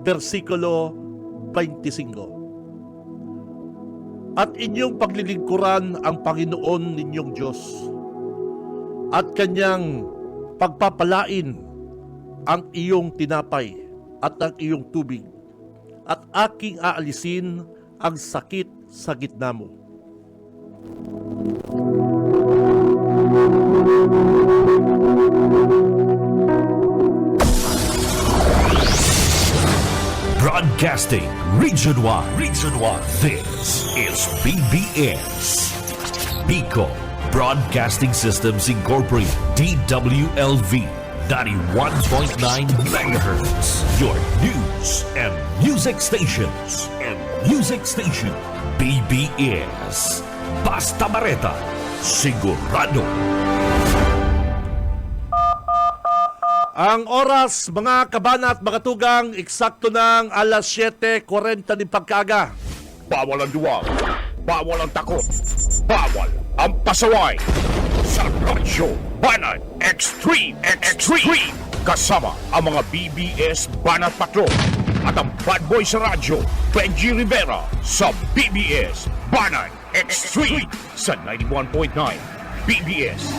versikulo 25. At inyong paglilingkuran ang Panginoon ninyong Diyos at Kanyang pagpapalain ang iyong tinapay at ang iyong tubig at aking aalisin ang sakit sa gitna mo. Broadcasting Region 1. Region 1. This is BBS. Bicol Broadcasting Systems Incorporated. DWLV 91.9 MHz. Your news and music stations. BBS. Basta Bareta. Sigurado. Ang oras, mga kabana at mga tugang, eksakto ng alas 7:40 ng pagkaaga. Bawal ang duwag, bawal ang takot, bawal ang pasaway. Sa Radyo Banat Extreme, kasama ang mga BBS Banat Patrol at ang bad boy sa radyo, Benji Rivera sa BBS Banat Extreme sa 91.9 BBS.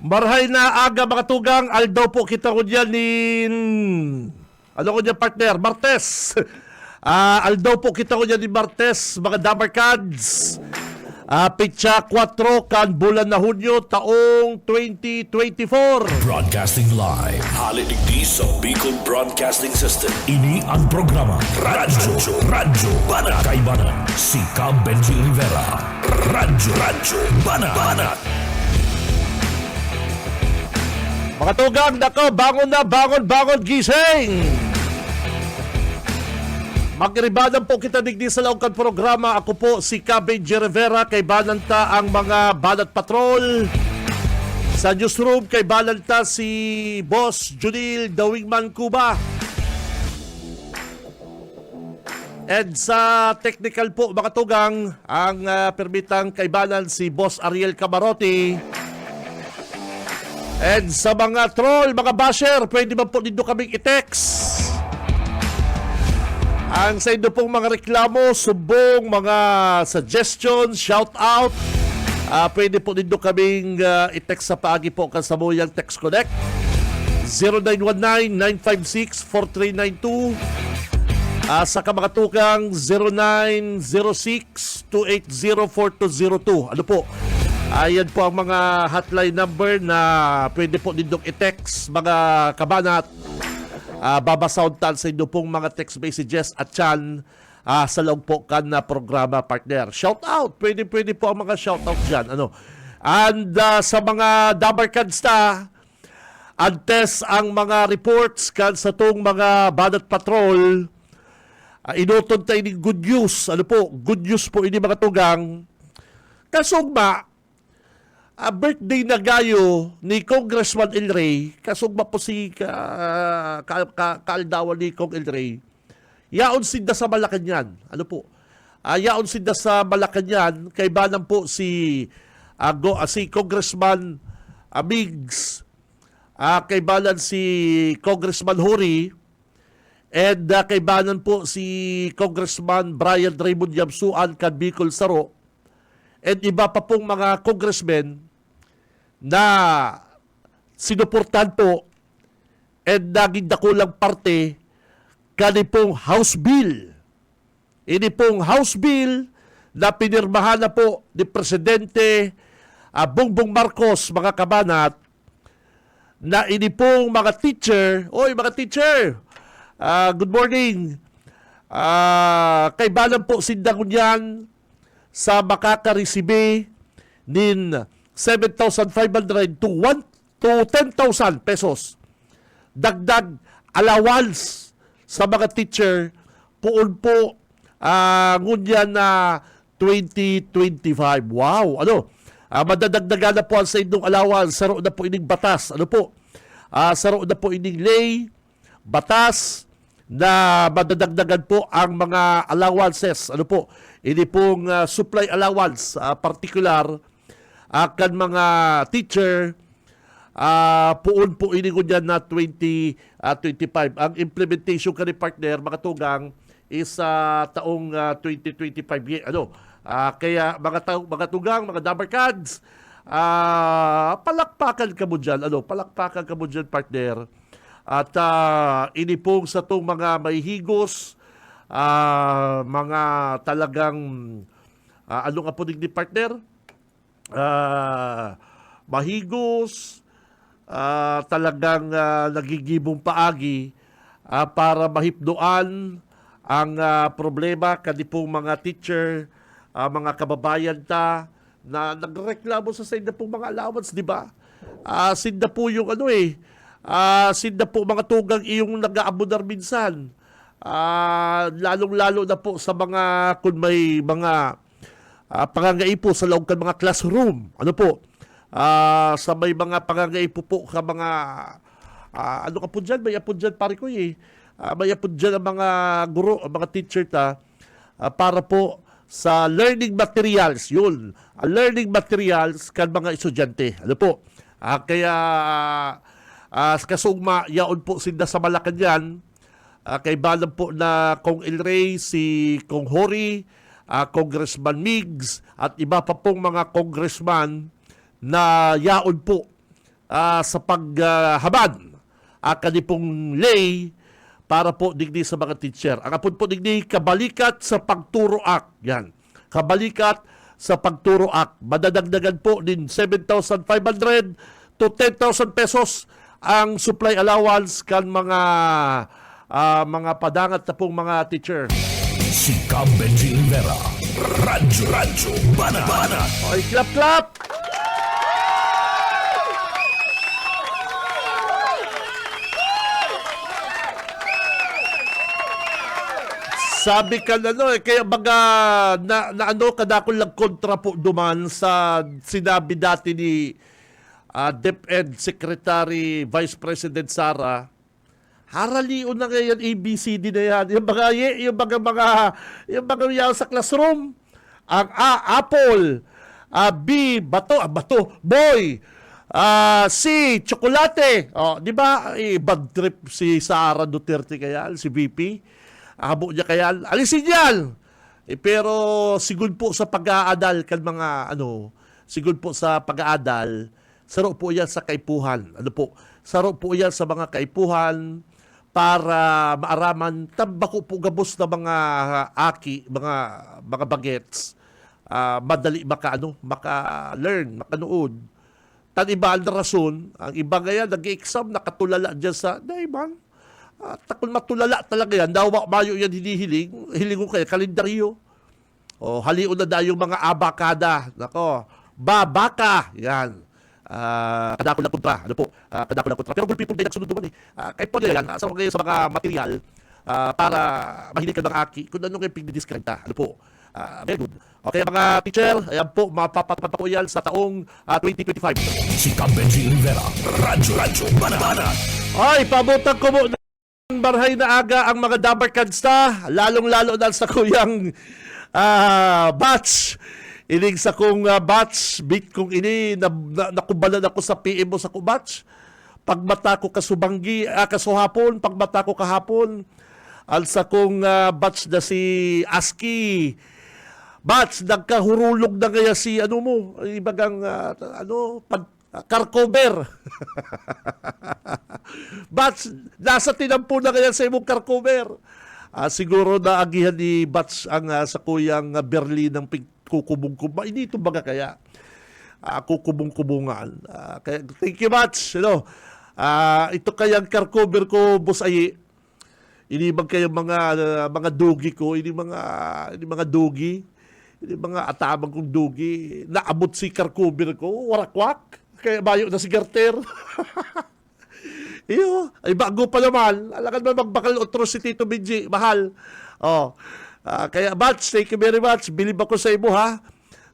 Marhay na aga mga tugang, aldaw po kita ko dyan ano ko dyan partner, Martes. Aldaw po kita ko dyan ni Martes, mga Damarkads. Pitsa 4 kan bulan na Hunyo, taong 2024. Broadcasting live. Halidigdi sa Bicol Broadcasting System. Ini ang programa Radyo Banat. Kay Banat, si Benji Rivera. Radyo Banat. Mga tugang, nako, bangon na, bangon, gising! Magribadan po kita digdi sa laungkan programa. Ako po si Benji Rivera, kay Bananta ang mga Banat Patrol. Sa newsroom, kay Bananta si Boss Junil Dawingman Cuba. And sa technical po, mga tugang, ang permitang kaibanan si Boss Ariel Camarote. And sa mga troll, mga basher, pwede ba po dito kaming i-text? Ang sa inyo pong mga reklamo, subong, mga suggestions, shout out, pwede po dito kaming i-text sa paagi po kan sa Moyang Text Connect 0919-956-4392, sa kamakatukang 0906-280-4202. Ano po? Ayan po ang mga hotline number na pwede po nindong i-text, mga kabanat. Babasound tan sa inyo pong mga text messages at chan sa loob po kan na programa, partner. Shout out! Pwede po ang mga shout out dyan. And sa mga Dabarkads na, antes ang mga reports kan sa tong mga Banat Patrol, inuton tayo ng good news. Good news po ini mga tugang. Kasugma, birthday na gayo ni Congressman El Rey, kasugma po si kaaldawan ni Kong El Rey, yaon sinda sa Malacanang. Yaon sinda sa Malacanang, kay banang po si Congressman Migs, kay banan si Congressman Hori, and kay banan po si Congressman Brian Raymond Yamsuan kan Bicol Saro, and iba pa pong mga congressmen na sinuportahan po and naging dakulang parte kani pong House Bill. Ini pong House Bill na pinirmahan na po ni Presidente Bongbong Marcos, mga kabanat, na ini pong mga teacher, good morning, kaibanan po sindangon sa makakaresibe nin 7,500 to 10,000 pesos dagdag allowance sa mga teacher poon po ngunyan na 2025. Wow! Madadagdagan na po ang sa inyong allowance. Saro na po ining batas. Saro na po ining lay, batas na madadagdagan po ang mga allowances. Ini pong supply allowance, particular akan mga teacher, puon po ini ko dyan na 2025. Ang implementation ka ni partner, mga tugang, is taong 2025. Kaya mga tugang, mga dabarkads, palakpakan ka mo dyan, palakpakan ka mo dyan, partner. At ini pong sa itong mga mahihigos, mga talagang, ano nga po ni partner? Mahigos, talagang nagigibong paagi para mahipdoan ang problema kanipong mga teacher, mga kababayan na nagreklamo sa sinda pong mga allowance, di ba? Sinda po yung sinda po mga tugang iyong nag-aabudar minsan. Lalong-lalo na po sa mga, kung may mga pangangaipo sa loob ng mga classroom. Sa may mga pangangaipo po ka mga, ano ka po dyan? May apod dyan, pare ko may apod dyan ang mga guro, ang mga teacher para po sa learning materials. Yun, learning materials kan mga estudyante. Kaya, kasugma, yaon po sinda sa Malacanang, kay balang po na Kong El Rey, si Kong Hori, Congressman Migs, at iba pa pong mga congressman na yaon po sa paghabad kanipong lay para po digdi sa mga teacher. Ang apod po digdi, kabalikat sa pagturo act. Yan. Kabalikat sa pagturo act. Madadagdagan po din 7,500 to 10,000 pesos ang supply allowance kan mga padangat na pong mga teacher. Si Cam Benji Rivera, Radyo Banat. Ay, clap! Sabi ka kaya baga kadakol lang kontra po duman sa sinabi dati ni DepEd Secretary Vice President Sara. Haralion na ngayon ABCD na yan. Yung mga yan sa classroom. Ang A, apple. B, bato, boy. C, tsokolate. Di ba? Bad trip si Sara Duterte kaya, si VP. Habo niya kaya, alisin yan. Pero sigud po sa pag-aadal kan mga sigud po sa pag-aadal, saro po yan sa kaipuhan. Saro po yan sa mga kaipuhan para maaraman tambako po gabos na mga mga bagets. Madali maka-learn, makanood. Tan iba ang rason, ang iba ngayon nag-exam nakatulala diyan sa daiman. Takon matulala talaga yan. Dawa mayo yan hinihiling. Hilingon kayo, kalendaryo. Halion na dahil yung mga abakada. Babaka. Yan. Kadako na kontra. Kadako na kontra. Pero good people din nagsunod naman kahit po yan, sa mga material para mahilig ka ng aki. Kung ano kayo pigdidiskrenta. Very good. Okay, mga teacher, ayan po, mapapatpat po yan sa taong 2025. Si Cam Benji Rivera, Radyo Banat. Ay, pabutang ko mo barhay na aga ang mga dabarkads lalong-lalo na sa kuyang batch. Ining sa kong batch, bit kong ini, nakubalan ako sa PM mo sa kong batch. Pagmata ko kasubanggi, kasuhapon, pagmata ko kahapon, al sa kong batch na si ASCII. Batch, nagkahurulog na kaya si ibagang, Carcover. Batch, nasa tinampo na kaya sa imong Carcover. Siguro na agihan ni Batch ang sa kuyang Berlin ng kukubong-kubong. Hindi ito baga kaya kukubong-kubungan. Thank you, Batch. Ito kayang Carcover ko, boss ay inibang kayo mga dugi ko, ini mga dugi, ini mga atabang kong dugi, naabot si Carcover ko, warakwak. Kaya bayo na si Garter. Ay bago pa naman. Alangan man magbakal otro si Tito Benji. Mahal. Kaya Batch, thank you very much. Bilib ako sa imo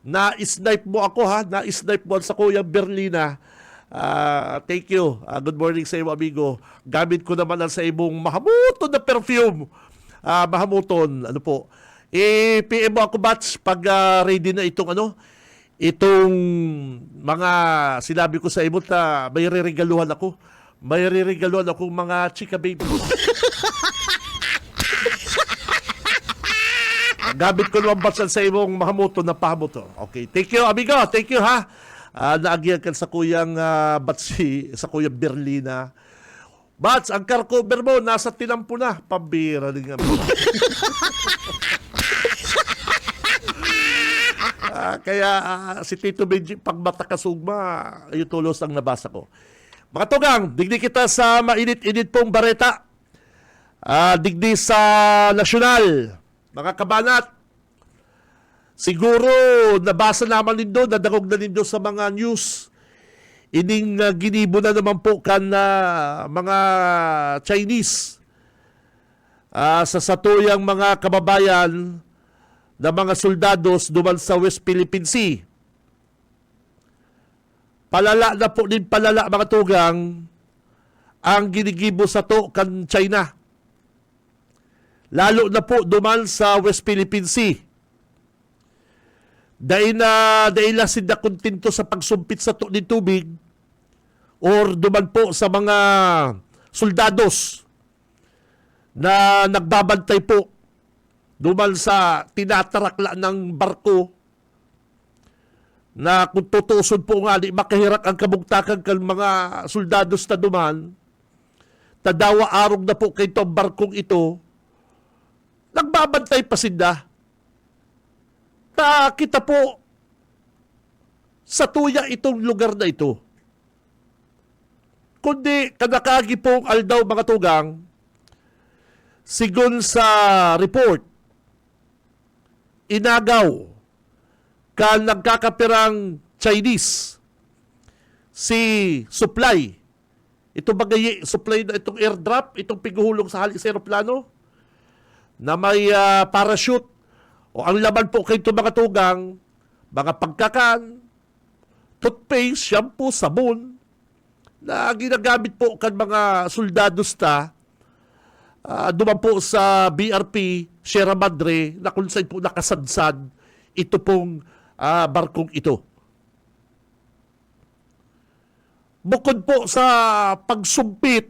Na-snipe mo ako Na-snipe mo sa Kuya Berlina. Thank you. Good morning sa imo, amigo. Gamit ko naman ang sa imong mahamuton na perfume. Mahamuton. PM mo ako, Batch, pag ready na itong itong mga sinabi ko sa imo ta may reregaluhan ako. May reregaluhan akong mga chika baby. Gamit ko naman basan sa imong mahamoto na pahamoto. Okay. Thank you, amigo. Thank you, ha. Naagyan ka sa kuyang Batsi, sa kuyang Berlina. Bats, ang car cover mo, nasa tinampo na. Pambira din nga. Kaya si Tito Benji, pag matakasugma, yung tulos ang nabasa ko. Mga tugang, digdi kita sa mainit-init pong bareta. Digdi sa nasyonal. Mga kabanat, siguro nabasa naman nindo, nadagog na nindo sa mga news. Ining ginibo na naman po kan mga Chinese sa satuyang mga kababayan na mga soldados duman sa West Philippine Sea. Palala na po din palala mga tugang ang ginigibo sa to kan China. Lalo na po duman sa West Philippine Sea. Dahil na sila kontento sa pagsumpit sa to ni tubig or duman po sa mga soldados na nagbabantay po duman sa tinatarakla ng barko na kung tutusod po nga di makahirak ang kabugtakan ng mga soldados na duman, tadawa arog na po kay itong barkong ito, nagbabantay pa sila. Kita po sa tuya itong lugar na ito. Kundi kadakagi pong aldaw mga tugang, sigon sa report, inagaw ka nagkakapirang Chinese si supply. Ito bagay supply na itong airdrop, itong piguhulong sa hali sa aeroplano na may parachute o ang laman po kay mga tugang, mga pagkakan, toothpaste, shampoo, sabon na ginagamit po kan mga soldados ta duman po sa BRP Sierra Madre na kung saan po nakasadsad ito pong barkong ito. Bukod po sa pagsumpit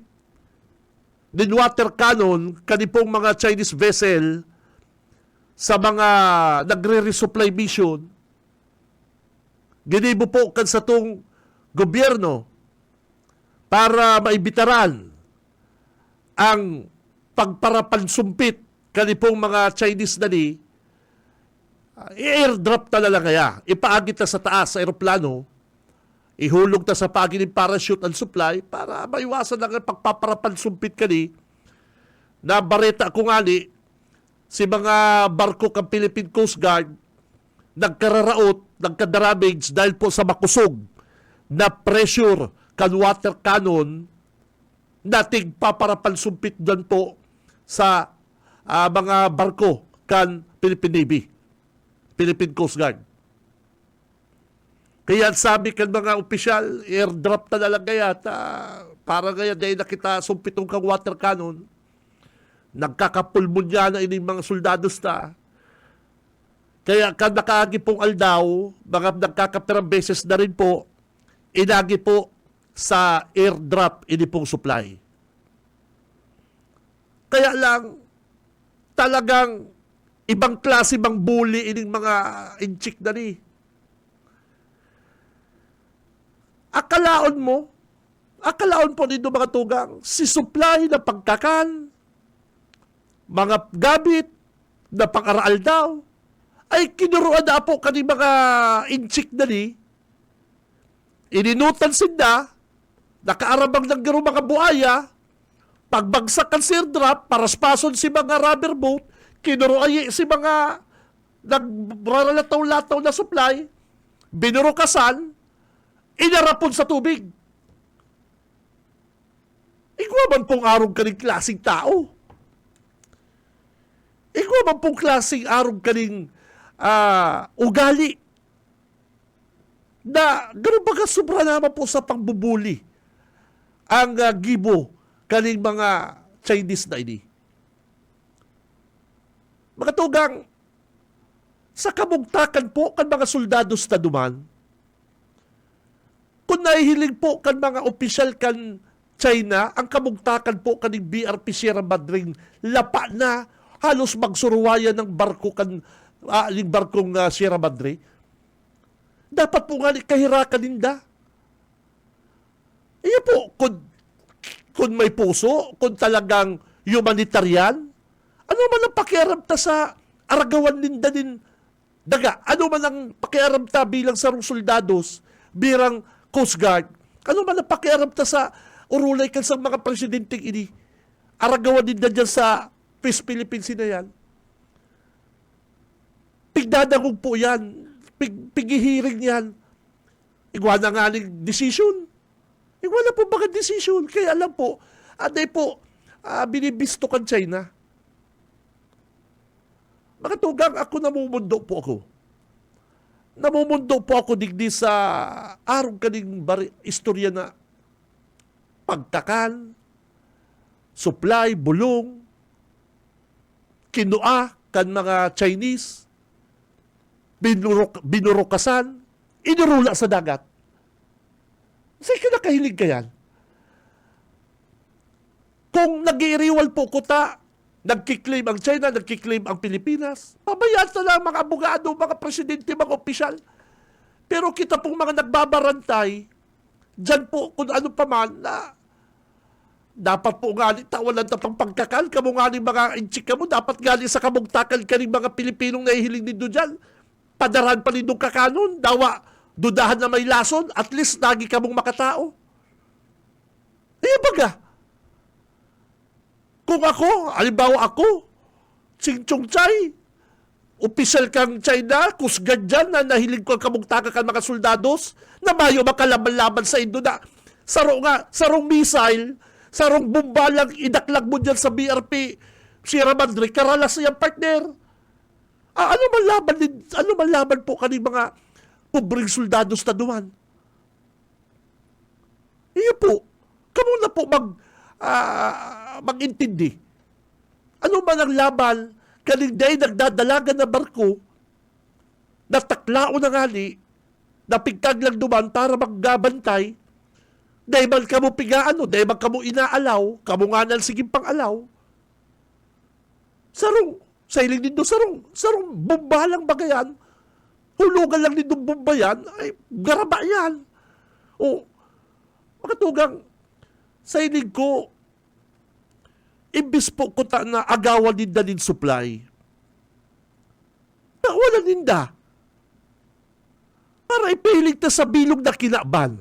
din water cannon kanipong mga Chinese vessel sa mga nagre-resupply mission, ginibo po kan sa tong gobyerno para maibitaran ang pagparapansumpit kanipong mga Chinese na ni, i-airdrop na lang kaya. Ipaagit na sa taas sa aeroplano, ihulog na sa pagi ng parachute and supply para maiwasan lang ang pagpaparapansumpit kani na bareta kung ali si mga barko ng Philippine Coast Guard nagkararaot, nagkadaramage dahil po sa makusog na pressure kan water cannon nating paparapansumpit doon po sa mga barko kan Philippine Navy, Philippine Coast Guard. Kaya sabi kan mga opisyal, airdrop na lang kaya para kaya dahil nakita sumpitong kang water cannon, nagkakapulmonya na ining mga soldados ta. Kaya kan nakaagi pong aldaw, mga nagkakapirang beses na rin po, inagi po sa airdrop ini pong supply. Kaya lang, talagang ibang klase bang bully ining mga inchik na ni. Akalaon po dito mga tugang, si supply na pagkakan, mga gamit na pang-aral daw, ay kinuruan na po kani mga inchik na ni, ininutan sinda, nakaarabang ng garo mga buaya, pagbagsak ang airdrop, paraspason si mga rubber boat, kinuruan si mga nagraralataw-lataw na supply, binurukasan, inarapon sa tubig. Ikaw man pong arong kaning klaseng tao. Ikaw man pong klaseng arong kaning ugali. Na gano'n baga sobra naman po sa pangbubuli ang gibo kaning mga Chinese na ini. Mga tugang, sa kabugtakan po kan mga soldados na duman, kung nahihiling po kan mga opisyal kan China, ang kabugtakan po kaning BRP Sierra Madre, lapa na, halos magsuruwayan ng barko kan, yung barkong Sierra Madre. Dapat po nga kahirakan ninda. Iya po, kung may puso, kung talagang humanitarian, ano man ang pakiaram ta sa aragawan ninda din daga? Ano man ang pakiaram ta bilang sarong soldados, bilang Coast Guard? Ano man ang pakiaram ta sa urulay kan sa mga presidenteng ini? Aragawan ninda dyan sa Peace Philippines na yan. Pigdadagog po yan. Pigihiring yan. Igwa na nga ng decision. Igwa na po baka decision. Kaya alam po, aday po, binibisto kan China. Makatugang ako namumundo po ako. Namumundo po ako digdi sa arong kaning istorya na pagtakan, supply, bulong, kinua kan mga Chinese, binurokasan, inurula sa dagat. Say kinakahilig ka yan. Kung nag-iiriwal po ko ta, nagkiklaim ang China, nagkiklaim ang Pilipinas, pabayaan na lang mga abogado, mga presidente, mga opisyal. Pero kita pong mga nagbabarantay, dyan po kung ano pa man na dapat po nga tawalan na pang pagkakal, kamo nga ni mga inchika mo, dapat nga sa kabugtakan ka rin mga Pilipinong nahihiling nito dyan. Padaran pa rin nung kakanon, dawa, dudahan na may lason, at least lagi ka mong makatao. Eh, baga. Kung ako, halimbawa ako, Ching Chong Chai, opisyal kang China, kusgad dyan na nahiling ko ang kabugtakan ka mga soldados, na mayo makalaban-laban sa Indo na sarong missile, sarong bomba lang idaklag mo dyan sa BRP Sierra Madre, karalas niyang partner. Ano man laban po kaning mga pobreng soldados na duman? Iyo po, kamo na po mag-intindi. Ano man ang laban kaning day nagdadalagan na barko na taklao na ngali na pigkag lang duman para maggabantay, day man kamo pigaan, day man kamo inaalaw, kamo nga nang siging pang-alaw. Sailing din sarong bomba lang bagayan, hulugan lang din bomba yan, ay garaba yan. O, makatugang, sailing ko, imbis po ko na agawan ninda din supply, na wala ninda. Para ipihilig ta sa bilog na kinaban.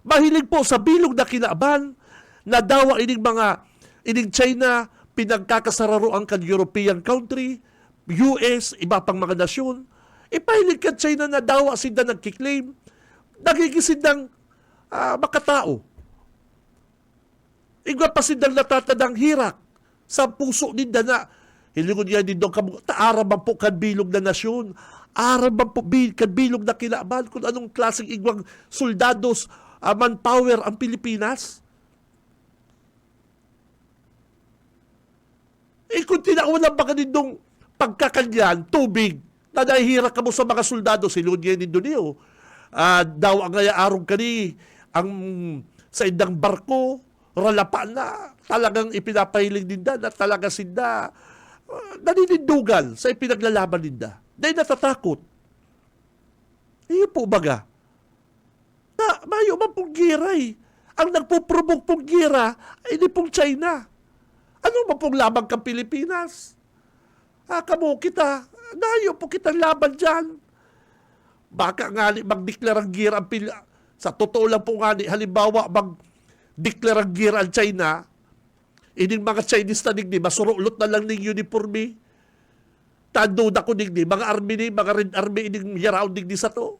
Mahilig po sa bilog na kinaban, na dawa ining China, pinagkakasararo ang kan European country, US, iba pang mga nasyon. Ipahilig ka China na dawa sila nagkiklaim, nagigisin ng makatao. Igwa pa sila natatadang hirak sa puso nila na hilingon niya din doon taaraman po kan bilog na nasyon, araman po kan bilog na kilaban, kung anong klaseng igwang soldados, manpower ang Pilipinas. Kung tinaunan pa ka nitong pagkakanyan, tubig, na nahihirak ka mo sa mga soldado, silun niya nito niyo. Daw ang arong kani, ang sa indang barko, ralapa na, talagang ipinapahiling ninda, na talaga sinda, naninindugan sa ipinaglalaban ninda. Dahil natatakot. Iyo po baga. Na, mayo man pong giray. Ang nagpuprovoke pong gira, ay di pong China. Ano ba pong labang kang Pilipinas? Kamo kita, nayo po kitang laban dyan. Baka nga mag-declare ang gira ang sa totoo lang po nga halimbawa mag-declare ang gira ang China, ining mga Chinese na digdi, masurulot na lang ng uniforme. Tando na ko digdi, mga army mga Red Army, ining yaraw digdi sa to.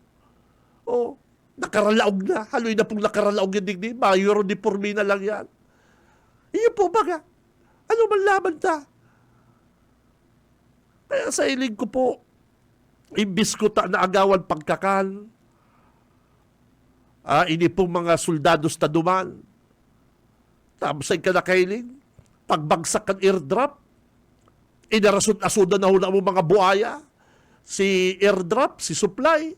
O, nakaralaog na, haloy na pong nakaralaog yung digdi, mayor uniforme na lang yan. Iyo po baga. Ano man laban ta? Kaya sa ilig ko po, imbis ko ta na agawan pagkakan, ini pong mga soldados na duman, tapos ay kanakailing, pagbagsak ang airdrop, inarasod-asoda na hula mo mga buhaya, si airdrop, si supply,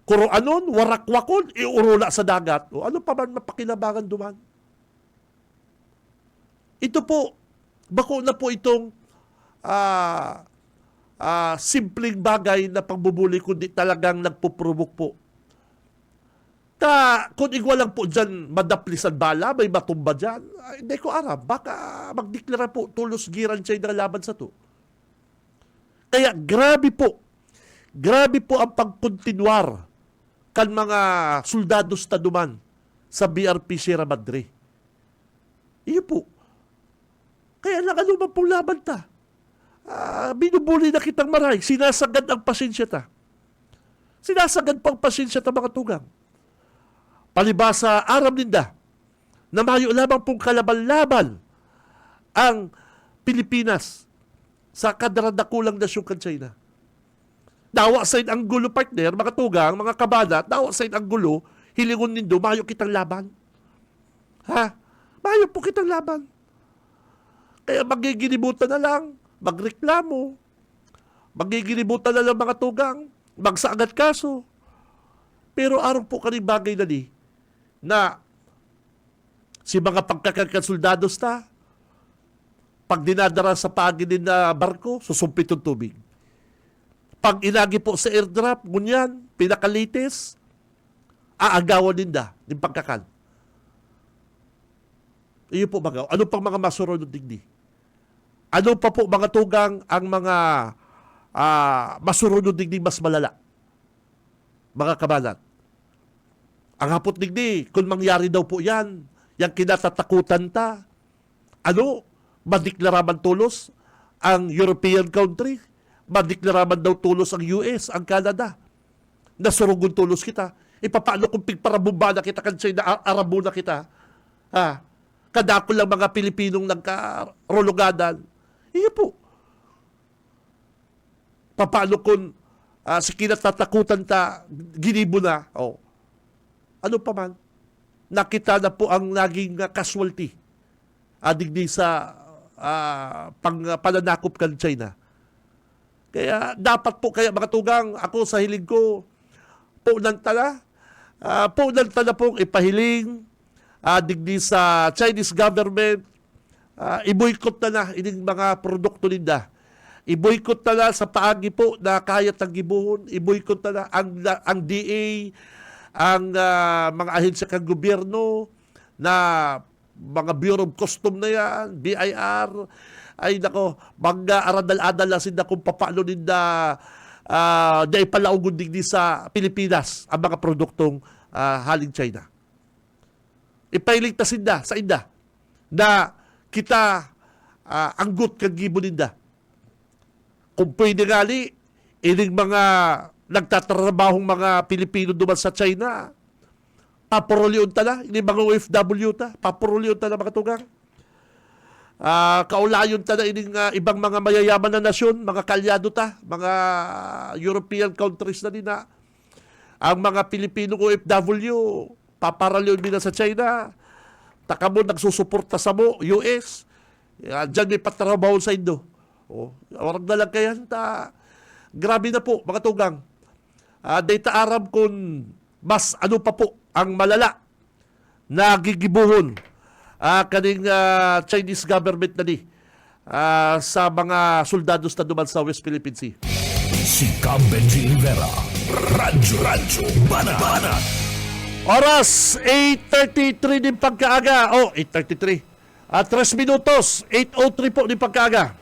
kuro anon, warakwakon, iurula sa dagat. O ano pa man mapakinabangan duman? Ito po, bako na po itong simpleng bagay na pagbubuli kundi talagang nagpuprubok po. Kung igwa lang po dyan madaplisan bala, may matumba dyan, hindi ko aram. Baka magdeklara po tulos giran siya na laban sa to. Kaya grabe po ang pagkontinuar kan mga soldados na duman sa BRP Sierra Madre. Iyo po. Kaya lang ano man pong laban ta? Binubuli na kitang maray. Sinasagad ang pasensya ta. Sinasagad pang pasensya ta mga tugang. Palibasa aram ninda na mayo lamang pong kalaban-laban ang Pilipinas sa kadaradakulang nasyong kan China. Dawa sa ang gulo partner, mga tugang, mga kabanat, dawa sa ang gulo, hilingon nindo, mayo kitang laban. Ha? Mayo po kitang laban. Kaya magiginibutan na lang, magreklamo, magiginibutan na lang mga tugang, magsaagad kaso. Pero araw po kaning bagay na ni, na si mga pagkakasoldados ta, pag dinadara sa paginin na barko, susumpit yung tubig. Pag inagi po sa airdrop, ngunyan, pinakalitis, aagawan ninda, ng pagkakan. Iyo po mga, ano pang mga masurunod digdi? Ano pa po mga tugang ang mga masurunod digdi mas malala? Mga kabalat. Ang hapot digdi, kung mangyari daw po yan, yung kinatatakutan ta, ano, madiklaraman tulos ang European country, madiklaraman daw tulos ang US, ang Canada, nasurugon tulos kita. Paano kung pigparabumba na kita, kansay na arabo na kita, kadako lang mga Pilipinong nagkarologadan, iyo po. Paano kung si kinatatakutan ta, ginibo na, ano pa man, nakita na po ang naging casualty digdi sa pananakop kan China. Kaya dapat po, kaya mga tugang, ako sa hiling ko, punan tala pong ipahiling digdi sa Chinese government, i-boycott na ining mga produkto ninda. I-boycott na sa paagi po na kayat ang gibuhon, i-boycott na ang DA, ang mga ahensya kang gobyerno na mga Bureau of Custom na yan, BIR, ay nako, mga aradal-adal na sinda kung paano ninda na ipalaugod digdi sa Pilipinas ang mga produktong haling China. Ipailigtas sinda sa inda na kita anggot kang gibo ninda. Kung pwede gali, ining mga nagtatrabahong mga Pilipino duman sa China, papurulion ta na, ini mga OFW ta, papurulion ta na mga tugang. Kaulayon ta na ining ibang mga mayayaman na nasyon, mga kalyado ta, mga European countries na nina. Ang mga Pilipino OFW, paparalion nila sa China, takamo nagsusuporta sa mo, US, dyan may patrabaho sa Indo. Warag na lang kayan ta. Grabe na po, mga tugang. Data Arab kung mas ano pa po ang malala na gigibuhon kaning Chinese government na ni sa mga soldados na duman sa West Philippine Sea. Si Benji Rivera, Radyo Banat. Oras, 8:33 din pagkaaga. 8:33. 3 minutos, 8:03 po din pagkaaga.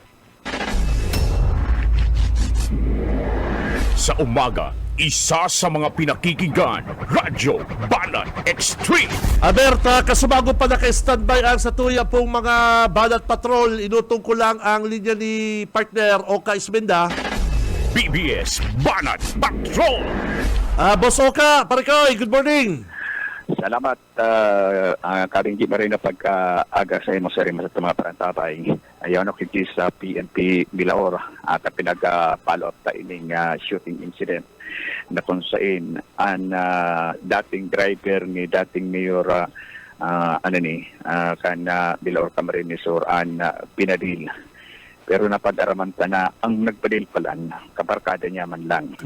Sa umaga, isa sa mga pinakikinggan, Radyo Banat Extreme. Aberta, kasubago pa naka-standby ang sa tuya pong mga Banat Patrol. Inutong ko lang ang linya ni partner Oka Ismenda. BBS Banat Patrol. Boss Oka, Parikoy, good morning. Salamat, Karinggi Marina pagka-aga sa imo sa rin sa mga parantapay. Ayaw na kiti sa PNP Bilaor at pinag-follow up ta ining shooting incident na kung saan ang dating driver ni dating mayor kan Bilaor Camarines Sur an pinadil. pero napag-araman ta na ang nagpadilpalan, kabarkada niya man lang.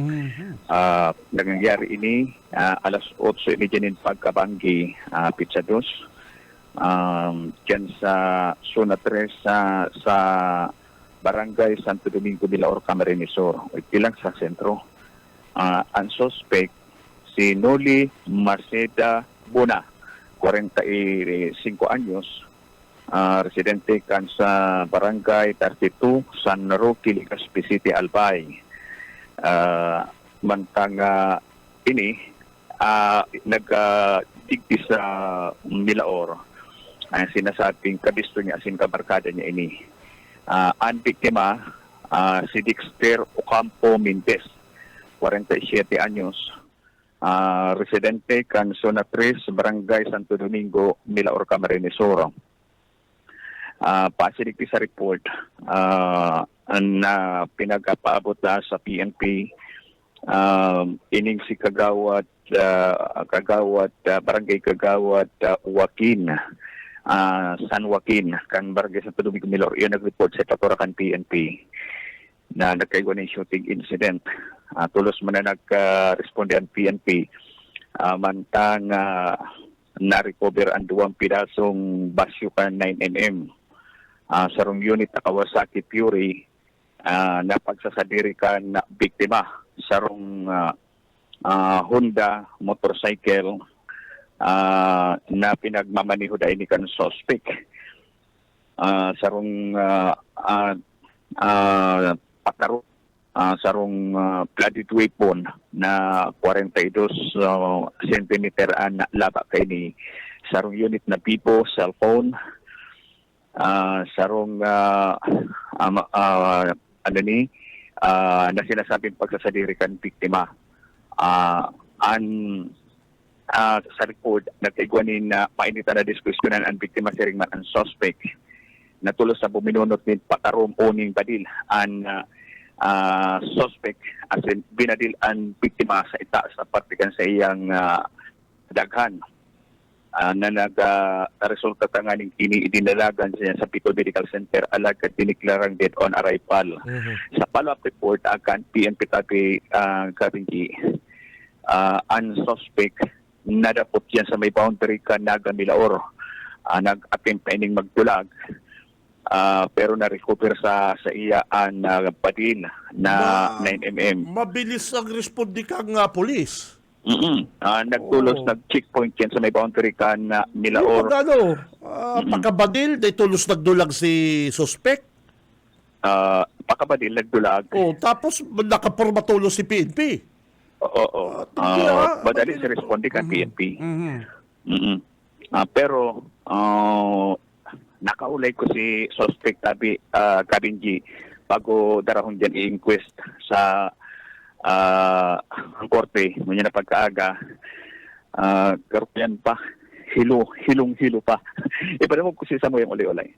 Nangyayari ini alas 8 ini dyan pagkabanggi Pizza Dos. Dyan sa Zona 3 sa Barangay Santo Domingo de la Or, Camarines Sur, ilang sa sentro. Ang suspect, si Noli Maceda Bona, 45 anyos, residente kan sa Barangay 32, San Roque, Legazpi City, Albay. Mantang ini, nagdigdi sa Milaor, ang sinasabing kabisto niya, asin kabarkada niya ini. Ang biktima, si Dexter Ocampo Mintes, 47 anyos, residente kan Zona 3, Barangay Santo Domingo, Milaor, Camarines Sur. Pasinig sa report na pinagpaabot sa PNP, ining si Kagawad Barangay Kagawad Joaquin, San Joaquin kan Barangay Santo Domingo, Milaor. Iyon nag-report sa Tatoracan PNP na nagkaiwan ng shooting incident. Tulos man na nag-responde ang PNP, mantang na-recover ang 2 pirasong basyukan 9mm. Sarong unit na Kawasaki Fury na pagsasadirikan na biktima. Sarong Honda motorcycle na pinagmamaniho dahil ni kan suspect. Sarong pataro, sarong blooded weapon na 42 cm na laba kay ni sarong unit na Vivo cellphone, sarong na sinasabing pagsasadirikan biktima. Sa report, nagkaigwanin na painitan na diskusyonan ang biktima siring man ang suspect na tulos sa buminunot ni patarom uning badil ang suspect as in binadil ang biktima sa itaas na partikan sa iyang daghan na nag-resulta tanganing kini idinalagan siya sa Bicol Medical Center alagad diniklarang dead on arrival. Sa follow-up report akan PNP Tabi Karingi, ang suspect nadapot yan sa may boundary ka Naga Milaor, nag-attempt pa ining magtulag, pero na-recover sa iya ang badin na 9mm. Mabilis ang responde kang polis. Nagtulos, nag-checkpoint yan sa may boundary ka na Milaor. Pagkabadil, day tulos nagdulag si suspect. Pakabadil, nagdulag. Tapos nakaporma tulos si PNP. Oo. Madali si responde ka PNP. Pero nakaulay ko si suspect Tabi Karingi bago darahon dyan i-inquest sa ang korte, ngunyan na pagkaaga, karupian pa, hilong-hilo pa. Ipadamog ko si Samuel Uli-Olay.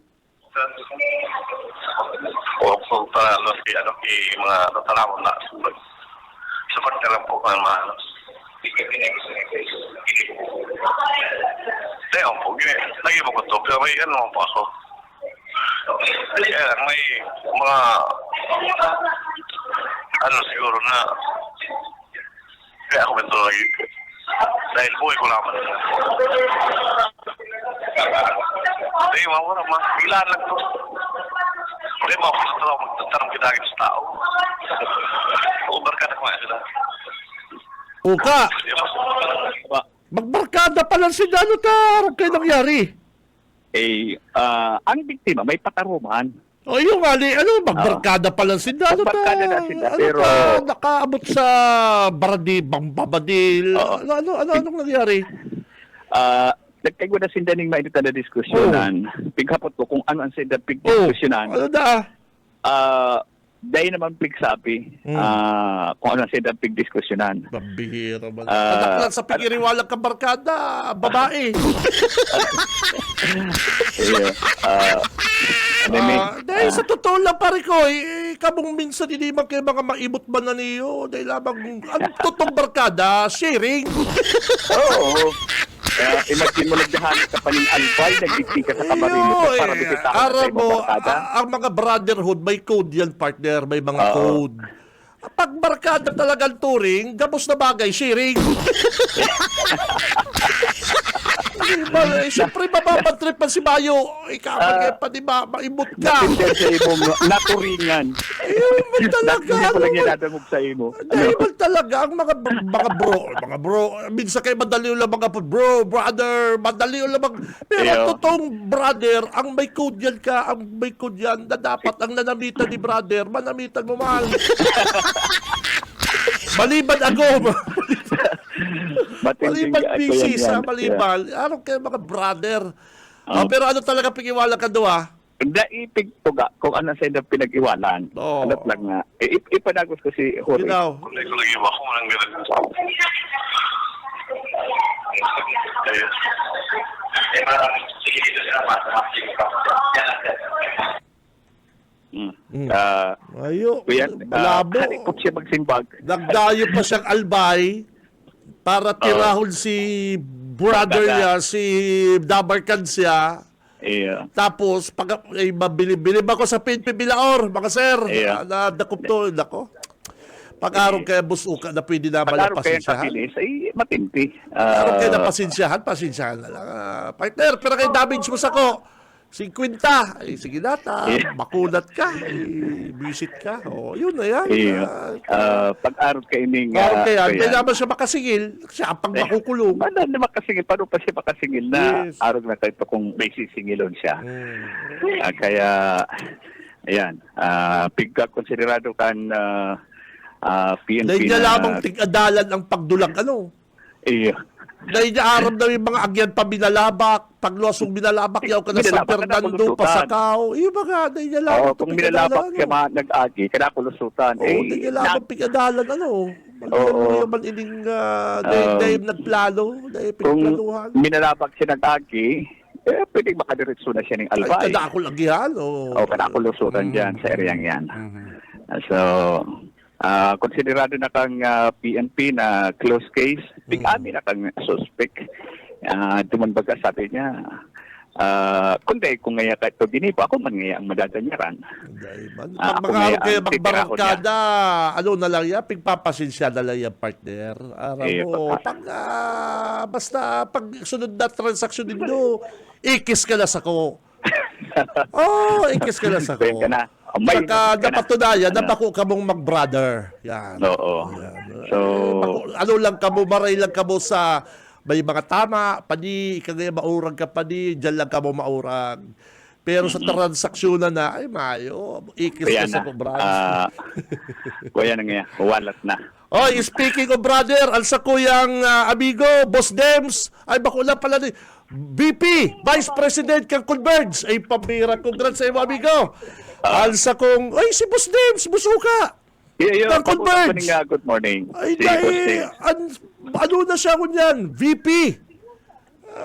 O para mga tatalawang na support na lang po ang mga Teo po, lagi mo ko to, pero may po ako. Kaya may mga siguro na kaya ako ito lagi dahil buhay ko naman. Hindi, mawala, bilaan lang to. Hindi, magtatanong kita sa tao. Barkada ko nga sila. Uka! Magbarkada pa lang si Dano Tarong kayo nangyari. Ang biktima may pataruman. Yung magbarkada pa lang si Dano Magbarkada na sila, pero nakaabot sa babadil. Anong nangyari? Nagkaigwa na sindaning mainita na diskusyonan. Pighapot ko kung ano ang sindan pigdiskusyonan. Dahil naman pigsabi kung ano ang sindan pigdiskusyonan. Pambihira ba? Kadaklan sa pigiriwalang kabarkada, babae. Dahil sa totoo lang pare ko, kabong minsan hindi man kayo mga maibot ba na niyo? Dahil lamang, ang totoong barkada, sharing. Oo. imagine mo nagdahan ka pa ng albay, nagtiti ka sa kamarino para bibitahan sa aram ibang mo, barkada. ang mga brotherhood, may code yan, partner. May mga Oo. code. Pag barkada talagang touring, gabos na bagay, sharing. Diba, siyempre, mapapatrip pa si Mayo. Ikaw, pa di ba, maimot ka. Natindihan sa imong naturingan. Ayun, talaga. Hindi ko lang ginadamog sa imo. Dahil talaga, ang mga bro, minsan kayo madali lang mga bro, brother, madali lang pero Iyo. ang totoong brother, ang may code yan ka, ang may code yan, na dapat ang nanamitan ni brother, manamitan mo mahal. Maliban ako, Matinding maliban ako busy yan, sa yan. maliban, ano kayo mga brother. Pero ano talaga pingiwala ka doon, Daipig ko ga kung ano sa inyo pinag-iwalan. Oo. Alat lang nga. Ipanagos ko si Jorge. Ginaw. Kulay ko lagi ba kung anong ganun. Ayun. Eh, parang sige dito sila matematik ka. Ayo, Kuya, malabo. halikot siya magsimbag. Nagdayo pa siyang albay para tirahon si brother Bagada. niya, si Dabarkan siya. Iya. Tapos, pag mabili-bili ba ko sa PNP Bilaor, mga sir, Yeah. na dakop to, nako. Pag-araw kaya busuka na pwede na Pag-araw kayo sa pasensyahan. pilis ay matindi. Pag-araw kaya na pasensyahan na lang. Partner, pero kayo damage mo sa ko. 50. Ay, sige nata. Yeah. Makulat ka. Visit ka. O, yun na yan. Iya. Pag-araw kayo ning... Parang kaya, hindi naman siya makasingil. Siya ang pang makukulong. Ano na makasingil? Paano pa siya makasingil na Yes. araw na tayo kung may sisingilon siya? Kaya, ayan, pigka konsiderado kan PNP Dahil niya lamang tig-adalan ang pagdulang ano. Iya. Dahil niya aram na yung mga agyan pa binalabak. Pagluwasong binalabak, yaw ka na San Binalabak ka na Fernando, kulusutan. Pasakaw. Iyo ba nga, dahil niya lamang Kung minalabak tig-adalan, siya nag-agi, kada kulusutan. Oo, dahil niya lamang pig-adalan ano. Oo. Magkano naman ining dahil nagplano, dahil kung pigplanuhan. minalabak siya nag-agi, pwedeng makadiretso na siya ng Ay, albay. kada ako lagihan. O kada kulusutan dyan sa areang yan. So, konsiderado na kang PNP na close case, bigami na kang suspect. Dumanbaga sabi niya, kundi kung ngaya kahit ito ginipo, ako man ngaya ang madadanyaran. Dahil man. Ako Pag mga ngayon araw kayo ang titira ko magbarangkada, ano na lang yan, pigpapasinsya na lang yan, partner. Aram Eh, mo, pag, basta pag sunod na transaksyon ninyo, ikis ka na sa ko. Ikis ka na sa ko. Pwede ka na. May- Pagka ka na. napatunayan, Ano? napako ka mong mag-brother. Yan. Oo. So, Ano lang ka mo, maray lang ka mo sa may mga tama, padi, kagaya maurag ka padi, dyan lang ka mo maurag. Pero sa transaksyon na, ay mayo, ikis kaya ka sa na. ko, brother. Kuya na nga, walat na. Oy, speaking of brother, alsa ko yung amigo, Boss Dems, ay bako na pala ni VP, Vice President kang Converge. Ay, pambira, congrats sa iyo, amigo. Alsa kong, ay, si Boss Dems, busuka. Iyo, Ng Converge. good morning. Ay, Si dahil, Jose. ano na siya kunyan? VP.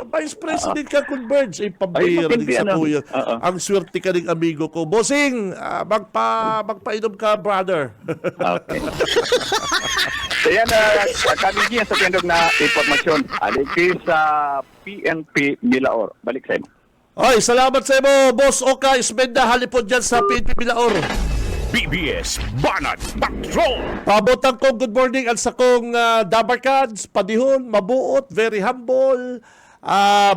Vice President ka Converge. Ay, pambira Ay, din sa ano? kuya. Oo. Ang swerte ka rin, amigo ko. Bossing, magpainom ka, brother. Okay. So yan, kami diyan sa tindog na informasyon. Aliki sa PNP Milaor. Balik sa inyo. Oy, salamat sa iyo, Boss Oka Ismenda. Halipod dyan sa PNP Bilaor. BBS Banat Patrol. Pabotan ko, good morning. At sa kong Dabarkads, padihon, mabuot, very humble.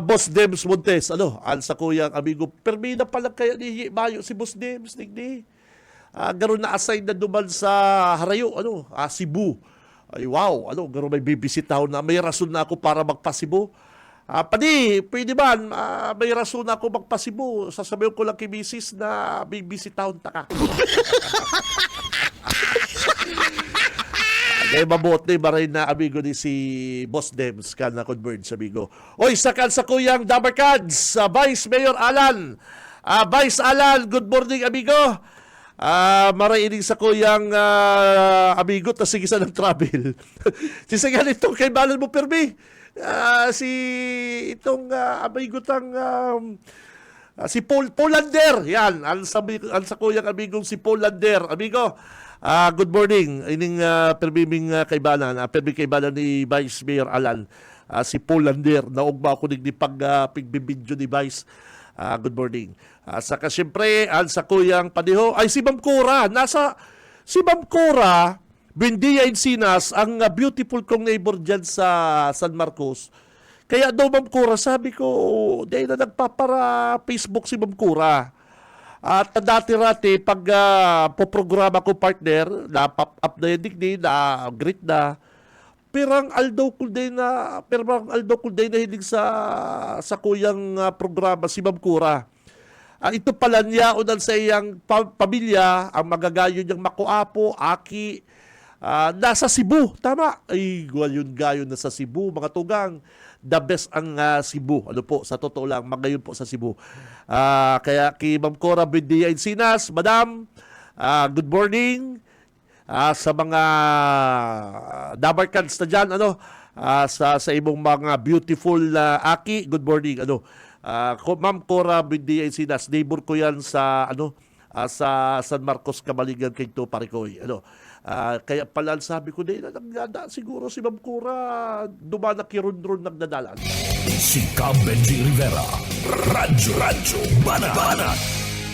Boss Dems Montes, ano, al sa kuyang amigo. Permina pala kaya ni Mayo si Boss Dems, nigdi. Garon na assign na duman sa Harayo, ano, Cebu. Ay, wow, ano, garon may bibisitaw na. May rason na ako para magpa-Cebu. Padi, pwede man, may rason na ako magpa-Cebu. Sasabihin ko lang kay Mrs. na bibisitahon ta ka. Kaya mabuot na yung maray na amigo ni si Boss Dems ka na Converge, amigo. Oy, sakal sa kuyang Dabarkads, Vice Mayor Alan. Vice Alan, good morning, amigo. Marainig sa kuyang amigo, tas sige sa ng-travel. Sisigan itong kay Balan mo, Permi. Si itong amigo tang si Polander. Yan, ang sa kuyang amigong si Polander. Amigo, good morning. Ining permiming kaibanan, perming kaibanan ni Vice Mayor Alan. si Polander na ugma ko ni pagbibidyo device. Good morning. Saka siyempre, sa kuyang padiho, ay si Ma'am Cora. Si Ma'am Cora, Buendia Encinas, ang beautiful kong neighbor dyan sa San Marcos. Kaya daw Ma'am Cora, sabi ko, dahil na nagpapara Facebook si Ma'am Cora. At dati-rati, pag poprograma ko partner, na pop-up na yung digni, na greet na, Pirang Aldo Kulday na hilig sa kuyang programa si Ma'am Cora. Ito pala niya unan sa iyang pamilya, ang magagayo niyang makuapo, aki, nasa Cebu. Tama. Ay, yun gayon na sa Cebu, mga tugang. The best ang Cebu. Ano po, sa totoo lang, magayon po sa Cebu. Kaya kay Ma'am Cora Buendia Encinas, Madam, good morning. Sa mga Dabarkans na dyan, sa imong mga beautiful aki, good morning. Ma'am Cora Buendia Encinas, neighbor ko yan sa sa San Marcos, Kamaligan, Kento, Parikoy. Kaya pala sabi ko din, nagdada siguro si Ma'am Cora, dumana kirundron nagdadalan. Si Benji Rivera, Radyo Banat.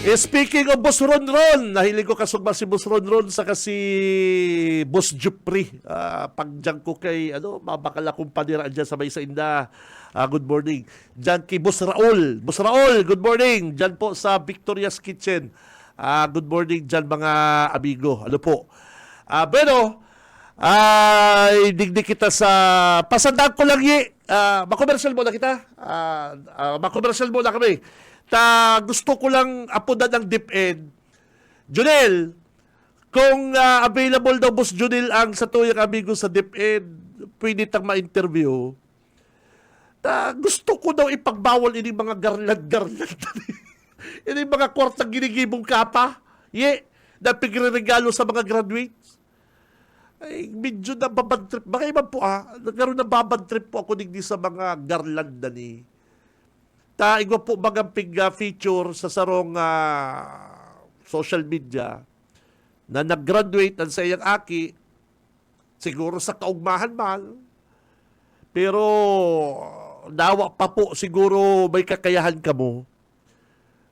Speaking of Boss Ronron, nahilig ko kasugma si Boss Ronron sa kasi Boss Jupri. Pagdiyan ko kay, mabakala kong paniraan dyan sa may Sainda. Good morning. Dyan kay Boss Raul. Boss Raul, good morning. Dyan po sa Victoria's Kitchen. Good morning dyan mga amigo. Ano po? Pero, digdig kita sa pasandaan ko lang makomersyal muna kita. Makomersyal muna kami. Gusto ko lang apunan ng DepEd. Junel, kung available daw Boss Junel ang sa tuyang amigo sa DepEd, pwede tang ma-interview. Gusto ko daw ipagbawal ini mga garland. Ini mga kwartang ginigibong kapa. Na pigre-regalo sa mga graduates. Ay, medyo na babad trip. Baka iba po nagkaroon na babad trip po ako digdi sa mga garland na ni. Igwa po bagang feature sa sarong social media na nag-graduate ang sa iyang aki, siguro sa kaugmahan man, pero dawa pa po siguro may kakayahan ka mo.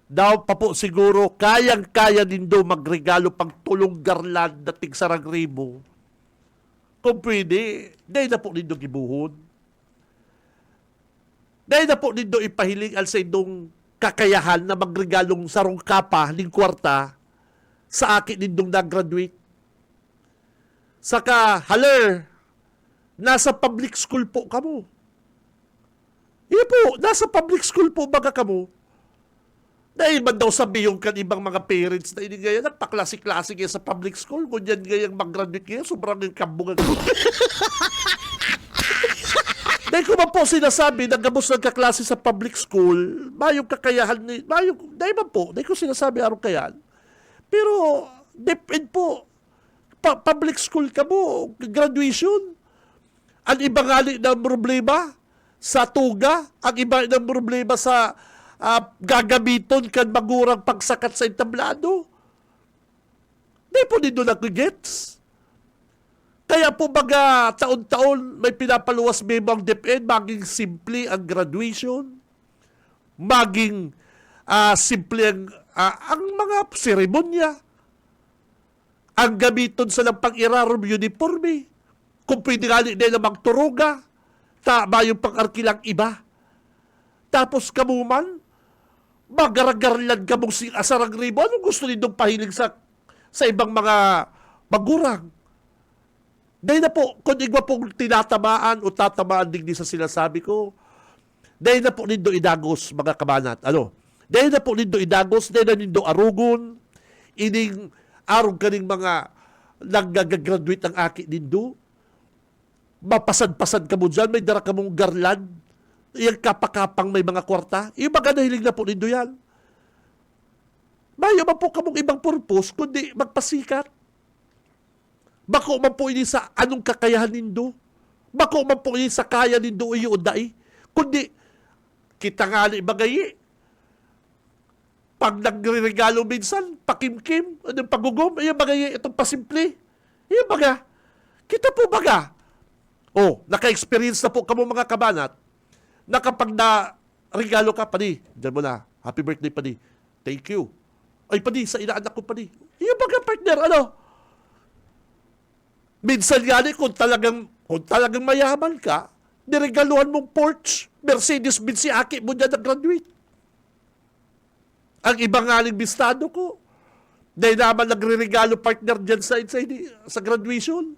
Daw pa po siguro kayang-kaya din do magregalo pang tulong garland na tig 1,000. Kung pwede, dahil na po din do gibuhon. Dahil na po nindo ipahiling al sa indong kakayahan na magregalong sarong kapa ning kwarta sa akin nindong nag-graduate. Saka, nasa public school po kamo. Po, nasa public school po baga kamo. Dahil man daw sabi yung kanibang mga parents na ini gaya, nagpaklase-klase kaya sa public school, kunyan gayang mag-graduate kaya, sobrang kambungan. Dahil ko man po sinasabi, nagabos nagkaklase sa public school, mayong kakayahan, dahil man po, dahil ko sinasabi arong kayan. Pero, depend po, public school ka mo, graduation. Ang iba ngali ng problema sa tuga, ang iba ng problema sa gagamiton kan magurang pagsakat sa entablado. Dahil po nito nag-gets. Kaya po baga taon-taon may pinapaluwas memang DepEd, maging simple ang graduation, maging simple ang mga seremonya, ang gamiton sa lang pang-irarom uniforme, kung pwede nga nila magturuga, tama yung pang-arkilang iba. Tapos kamuman, magaragarlan ka mong asarang ribo, anong gusto nitong pahilig sa ibang mga magurang? Dahil na po, kung igwa pong tinatamaan o tatamaan digdi sa sinasabi ko, dahil na po nindo idagos, mga kabanat. Dahil na po nindo idagos, dahil na nindo arugon, ining arog kaning mga nag-graduate ang aki nindo, mapasad-pasad ka mo dyan, may dara ka mong garland, yung kapakapang may mga kwarta, yung mga nahilig na po nindo yan. Mayo man po ka mong ibang purpose, kundi magpasikat. Bako man po ini sa anong kakayahan nindo. Bako man po ini sa kaya nindo iyo dai. Kundi, kita nga ni bagay. Pag nagregalo minsan, pakimkim, anong pagugom, iyo bagay, itong pasimple. Iyo baga. Kita po baga. Naka-experience na po kamo mga kabanat na kapag na regalo ka, padi, dyan mo na, happy birthday, padi. Thank you. Ay, padi, sa inaanak ko, padi. Yung mga partner, minsan nga kung talagang mayaman ka, niregaluhan mong Porsche, Mercedes-Benz si Aki mo dyan nag-graduate. Ang ibang aling bistado ko, dahil naman nagre-regalo partner dyan sa graduation.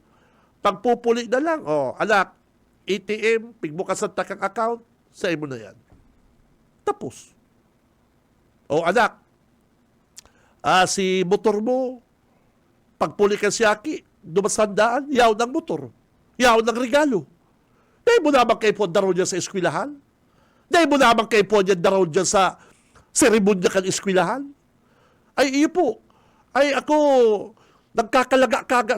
Pagpupuli na lang, anak, ATM, pigbukas ang takang account, sa mo na yan. Tapos. Anak, si motor mo, pagpuli ka si Aki, dumasandaan, yaw ng motor, yaw ng regalo. Dahil mo naman kayo po daraw dyan sa eskwelahan? Dahil mo naman kayo po daraw dyan sa seremonya kan eskwelahan? Ay, iyo po. Ay, ako, nagkakalaga-kaga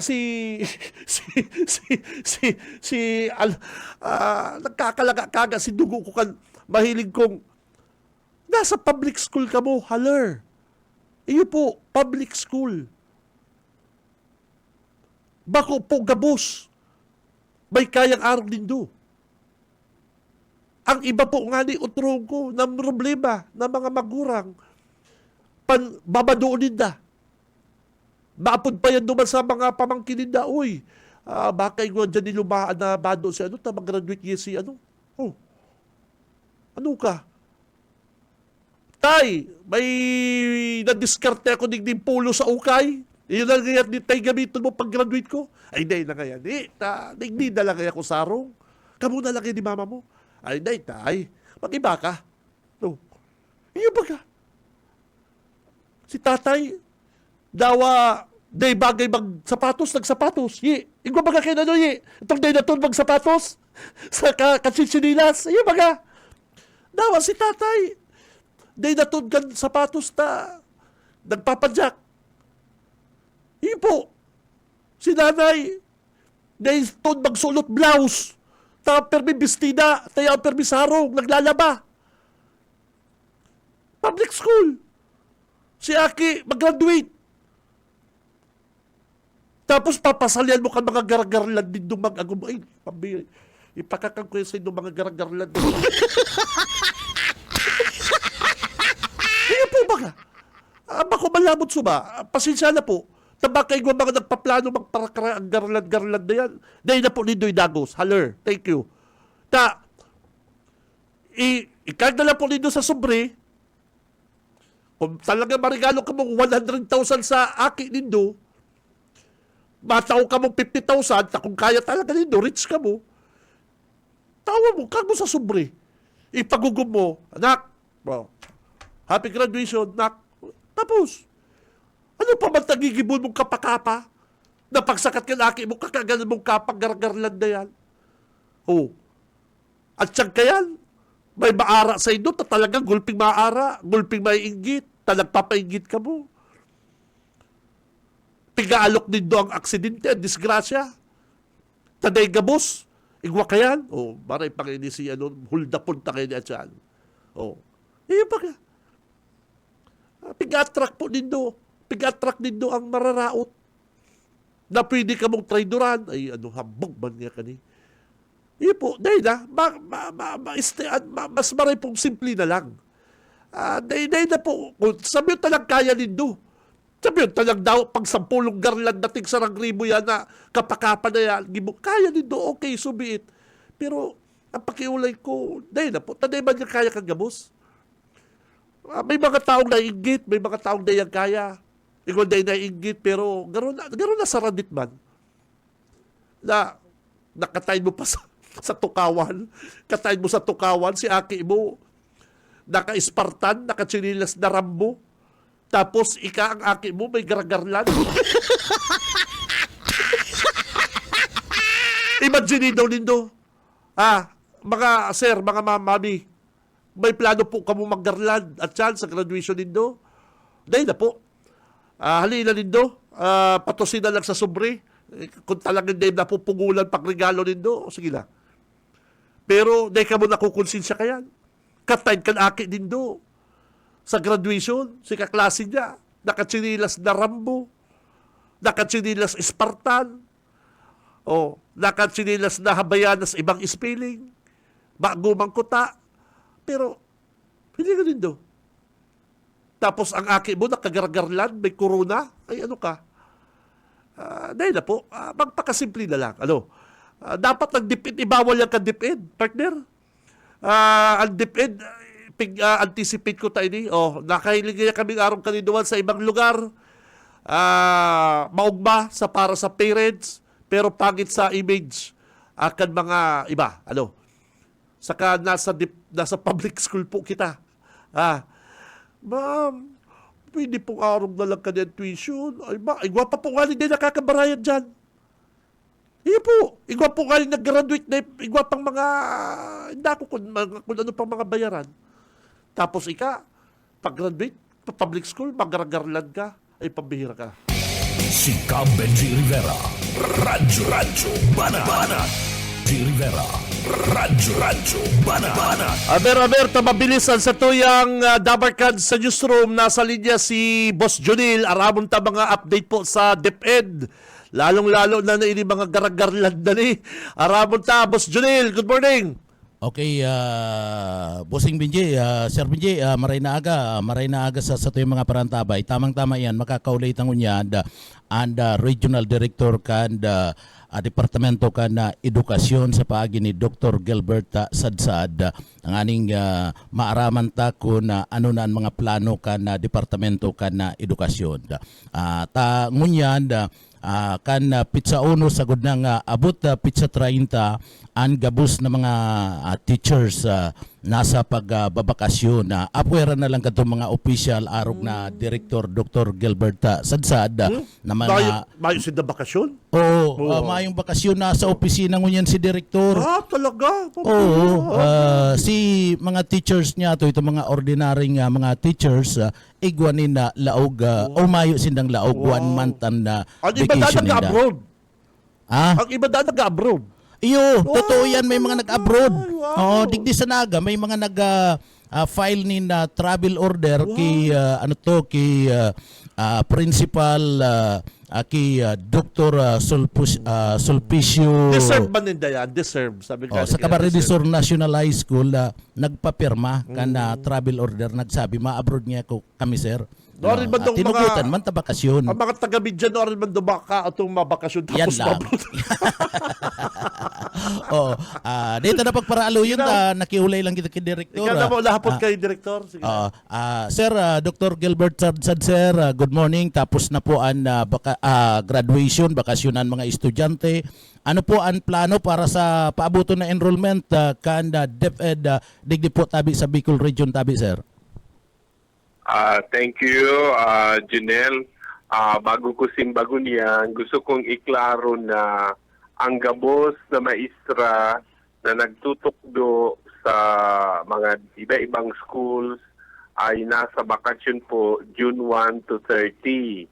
nagkakalaga-kaga si dugo ko kan mahilig kong nasa public school ka mo, haler. Iyo po, public school. Bako po gabos. May kayang araw din do. Ang iba po nga ni utrong ko ng problema ng mga magurang babadoon ninda. Maapod pa yan duman sa mga pamangkin ninda. Uy, baka yung dyan nilumaan na bado si mag-graduate niya si ano ka? Tay, may na-discarte ako ng polo sa ukay. Iyon na ngayon, tay gamitin mo pag-graduate ko. Ay, hindi na ngayon. Hindi na lang kaya ko sarong. Kamu na lang ni mama mo. Ay, hindi, tay. Mag-iba ka. Iyo ba ka? Si tatay, dawa, day bagay magsapatos, nagsapatos. Igwa ba ka kayo na itong day na ito magsapatos? Sa kachichinilas. Iyo ba ka? Dawa, si tatay, day na ito sapatos na nagpapadyak. Iyo po. Si nanay, day ito magsulot blouse. Permi bestida, tayo permi sarong, naglalaba. Public school. Si Aki, mag-graduate. Tapos papasalian mo ka mga garagarlan din doon mag-agum. Ay, ipakakang ko sa inyo mga garagarlan din. Kaya po ba ka? Bako malabot suba. Pasensya na po. Tabakay ko mga nagpaplano magparakara ang garland na yan. Dahil na po nindo'y dagos. Haler. Thank you. Ikag na lang po nindo sa sobre. Kung talaga marigalo ka mong 100,000 sa Aki nindo, mataw ka mong 50,000, kung kaya talaga nindo, rich ka mo, tawa mo, kag mo sa sobre. Ipagugom mo, anak, happy graduation, anak. Tapos, ano pa man tagigibon mong kapakapa? Na pagsakat ka laki mo, kakagalan mong kapag-gargarlan na yan. At siyang kayan, may maara sa inyo, talagang gulping maara, gulping maiinggit, talagpapainggit ka mo. Pigaalok din do ang aksidente, ang disgrasya. Taday gabos, igwa kayan. Maray pang ini si hulda punta kayo niya dyan. Iyo pa ka. Pig-attract po din do. Pig-attract din do ang mararaot. Na pwede ka mong traidoran. Ay, habog man nga kani. Iyo po, dahil na, mas maray pong simple na lang. Dahil na po, sabi yung talang kaya nindo. Sabi yung talang daw, pag 10 garland nating sarang ribo yan na kapakapan na yan, kaya nindo, okay, subiit. Pero, ang pakiulay ko, dahil na po, taday man yung kaya kang gabos. May mga taong nainggit, may mga taong dayang kaya. Ikaw dahil nainggit, pero gano'n na saradit man. Na, nakatayin mo pa sa tukawan. Katayin mo sa tukawan, si Aki mo, naka-Spartan, naka-chinilas na Rambo. Tapos, ang Aki mo, may garagarlan. Imagine daw nindo. Mga sir, mga mami, may plano po kamo mag-garland at yan sa graduation nindo. Dahil na po. Halina nindo. Patusin na lang sa sobre. Kung talagang dahil na po pungulan pagregalo nindo, sige na. Pero dahil ka mo nakukonsensya kayan. Katayin kan Aki nindo. Sa graduation, si kaklase niya, nakachinilas na Rambo, nakachinilas Spartan. nakatsinilas na habayanas ibang spelling, bagumang kuta, pero hindi ka din do. Tapos ang aki mo nakagargarlan, may corona, ay ano ka? Dahil na po, magpakasimple na lang. Dapat nag-dipid, ibawal yung ka-dipid, partner. Ang dipid, anticipate ko tayo ni, nakahiling niya kaming arong kaniduan sa ibang lugar, maugma para sa parents, pero pangit sa image akan mga iba. Saka nasa public school po kita. Ma'am, pwede pong arong na lang kanyang tuition. Ay ba, igwa pa po nga din nakakabarayan dyan. Iya po, igwa po nga nag-graduate na, igwa pang mga, hindi ako kung ano pang mga bayaran. Tapos pag-graduate, public school, mag-garland ka, ay pambihira ka. Si Cam Benji Rivera, Radyo Banat. Benji Rivera, Radyo Banat. Aber, mabilisan sa tuyang Dabarkad sa newsroom. Nasa linya si Boss Junil. Aramon ta mga update po sa DepEd. Lalong-lalo na ini mga garagarlan na ni. Aramon ta, Boss Junil. Good morning. Okay, Bossing Benji, Sir Benji, maray na aga sa tuyong mga parantabay. Tamang-tama yan, makakaulit ang unya and Regional Director kan Departamento kan Edukasyon sa paagi ni Dr. Gilbert Sadsad. Ang aning maaraman ta kung ano na ang mga plano kan Departamento kan Edukasyon. Ta ngunyan kan pizza uno sagod nang abot pizza 30 ang gabus na mga teachers nasa pagbabakasyon. Apwera na lang katong mga official arog na Director Dr. Gilbert Sadsad na mga Mayo si bakasyon? mayong bakasyon na sa opisina ngunyan si Director. Talaga? Si mga teachers niya to, itong mga ordinaryong mga teachers, igwanin na laog, mayo sindang laog, 1 month na Ang iba na vacation nila. nag-abroad. Ang iba na nag-abroad. Iyo, totoo yan, may mga nag-abroad. Wow. Digdi sa naga, may mga file ni na travel order kay principal kay Dr. Sulpicio. Deserve ba ninda yan? Deserve. Sabi ka. Sa Camarines National High School, nagpapirma ka na travel order, nagsabi, ma-abroad niya ko kami, sir. Norin ba itong tinugutan man ta bakasyon. Ang mga taga-Bidyan, norin man dumaka itong mabakasyon Yan tapos lang. mabroad. Dito na pagparaalo yun, nakiulay lang kita kay Director. Ikaw na mo, lahapon kay Director. Sige. Sir, Dr. Gilbert Sadsad, sir, good morning. Tapos na po ang graduation, bakasyonan mga estudyante. Ano po ang plano para sa paabuto na enrollment kan DepEd digdi po tabi sa Bicol Region tabi, sir? Thank you, Junel. Bago niyan, gusto kong iklaro na ang gabos na maestra na nagtutukdo sa mga iba-ibang schools ay nasa bakasyon po June 1 to 30.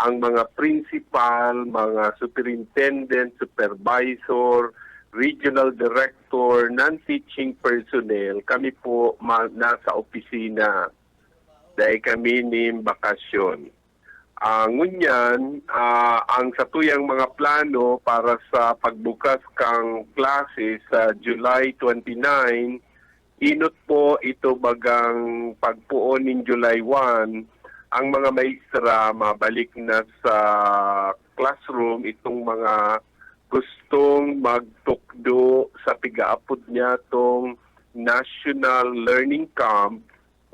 Ang mga principal, mga superintendent, supervisor, regional director, non-teaching personnel, kami po nasa opisina dahil kami ni bakasyon. Ngunyan, ang satuyang mga plano para sa pagbukas kang klase sa July 29, inot po ito bagang pagpuon ng July 1, ang mga maestra mabalik na sa classroom itong mga gustong magtukdo sa pigaapod niya tong National Learning Camp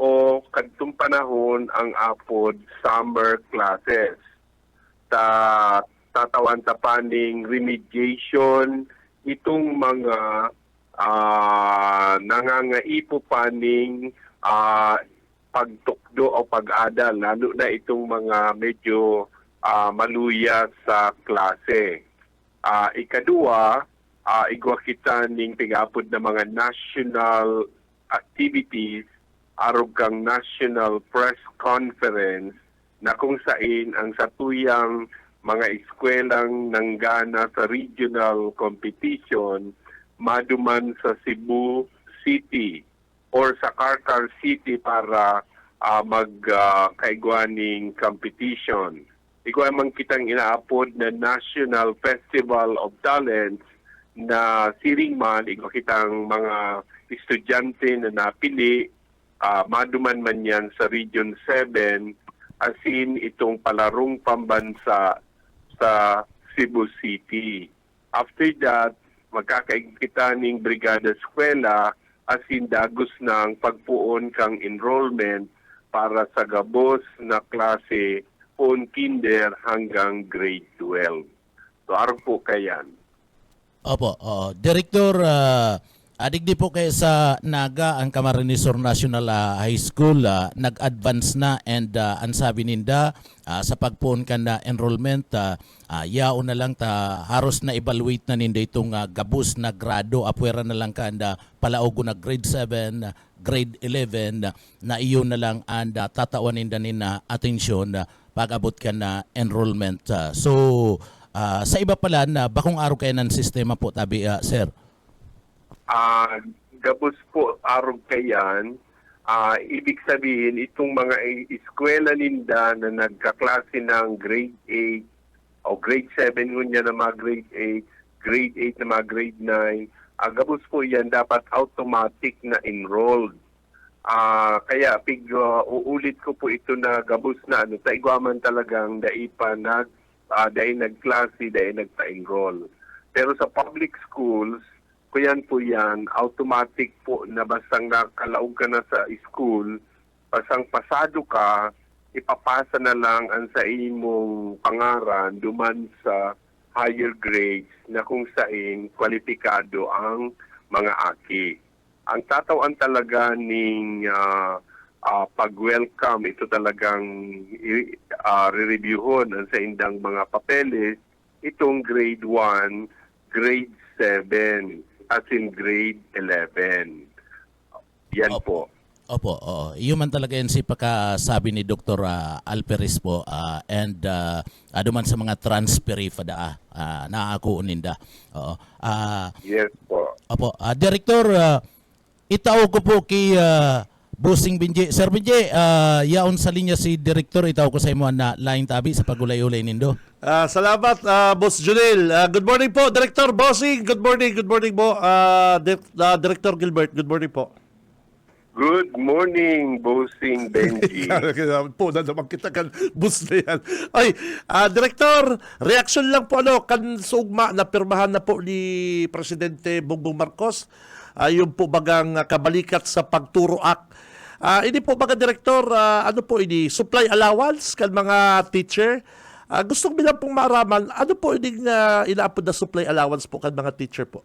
o kadtong panahon ang apod summer classes. Tatawan tapaning remediation itong mga nangangaipo paning pagtukdo o pag-adal, lalo na itong mga medyo maluya sa klase. Ikadua, igwa kita ning tigapod na mga national activities arog kang National Press Conference na kung saan ang satuyang mga eskwelang nanggana sa regional competition maduman sa Cebu City or sa Carcar City para magkaigwaning competition. Ikaw man kitang inaapod na National Festival of Talents na siring man, igwa kitang mga estudyante na napili, maduman man yan sa Region 7, asin itong palarong pambansa sa Cebu City. After that, magkakaig kita ning Brigada Eskwela asin dagos ng pagpuon kang enrollment para sa gabos na klase on kinder hanggang grade 12. So, aron po kayan. Opo, Director, adigdi po kayo sa Naga, ang Camarines Sur National High School, nag-advance na and ang sabi ninda sa pagpuon ka na enrollment, yaon na lang haros na evaluate na ninda itong gabus na grado, apwera na lang ka palaogo na grade 7, grade 11, na iyon na lang and tatawan ninda nina atensyon pag-abot ka na enrollment. So, sa iba pala na bakong araw kayo ng sistema po, tabi, sir? Gabos po arog kayan, ibig sabihin itong mga eskwela ninda na nagkaklase ng grade 8 o grade 7 ngunya na mga grade 8, grade 8 na mga grade 9, gabos po yan dapat automatic na enrolled. Kaya uulit ko po ito na gabos na taigwaman talagang daipa dahil nagklase, dahil nagpa-enroll. Pero sa public schools, kuyan po yan, automatic po na basang nakalaog ka na sa school, basang pasado ka, ipapasa na lang ang sa imong pangaran duman sa higher grades na kung saan kwalipikado ang mga aki. Ang tatawan talaga ning pag-welcome, ito talagang re-reviewon ang sa indang mga papeles, itong grade 1, grade 7, as in grade 11. Yan po. Opo, yun man talaga yan si pagkasabi ni Dr. Alperis po and aduman sa mga transferi fada naakuon ninda. Yes po. Opo, Director, itaw ko po kay Bossing Benji. Sir Benji, yaon sa linya si Director, itaw ko sa imo na laing tabi sa pagulay-ulay nindo. Salamat, Boss Junel. Good morning po, Director Bossing. Good morning po, Director Gilbert. Good morning po. Good morning, Bossing Benji. Po na naman kita kan bus na yan. Ay, Director, reaction lang po kan sugma na pirmahan na po ni Presidente Bongbong Marcos. Yung po bagang kabalikat sa Pagturo Act. Ini po baga, Director, ano po ini? Supply allowance kan mga teacher. Gustong bilang pong maaraman, ano po ini inaapod na supply allowance po kan mga teacher po?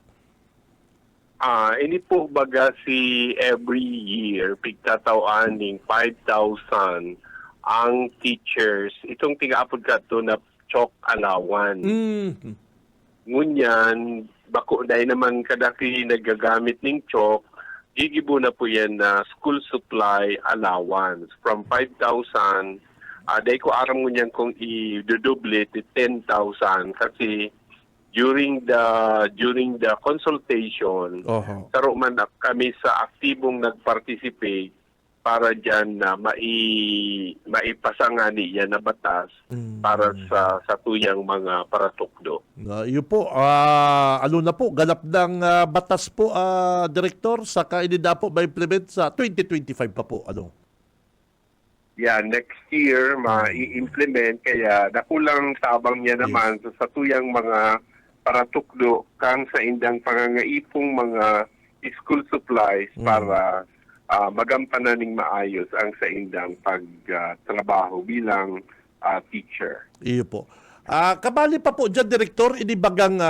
Ini po baga si every year, pigtatawaan ng 5,000 ang teachers. Itong tingapod ka to na chalk allowance. Ngunyan, bako dahil naman kadaki nagagamit ng chalk, gigibo na po yan na school supply allowance from 5,000. Dahil ko aram ngunyan kung i-double to 10,000 kasi during the consultation, taro man kami sa aktibong nag-participate para dyan na maipasa niya na batas para sa tuyang mga paratukdo. Yun po, ano na po, ganap ng batas po, Director, sa kainida po ma-implement sa 2025 pa po, ano? Yeah, next year ma-i-implement kaya nakulang tabang niya naman sa tuyang mga paratukdo kang sa indang pangangaipong mga school supplies para magampanan ng maayos ang sa indang pagtrabaho bilang teacher. Iyo po. Kabali pa po dyan, Director, inibagang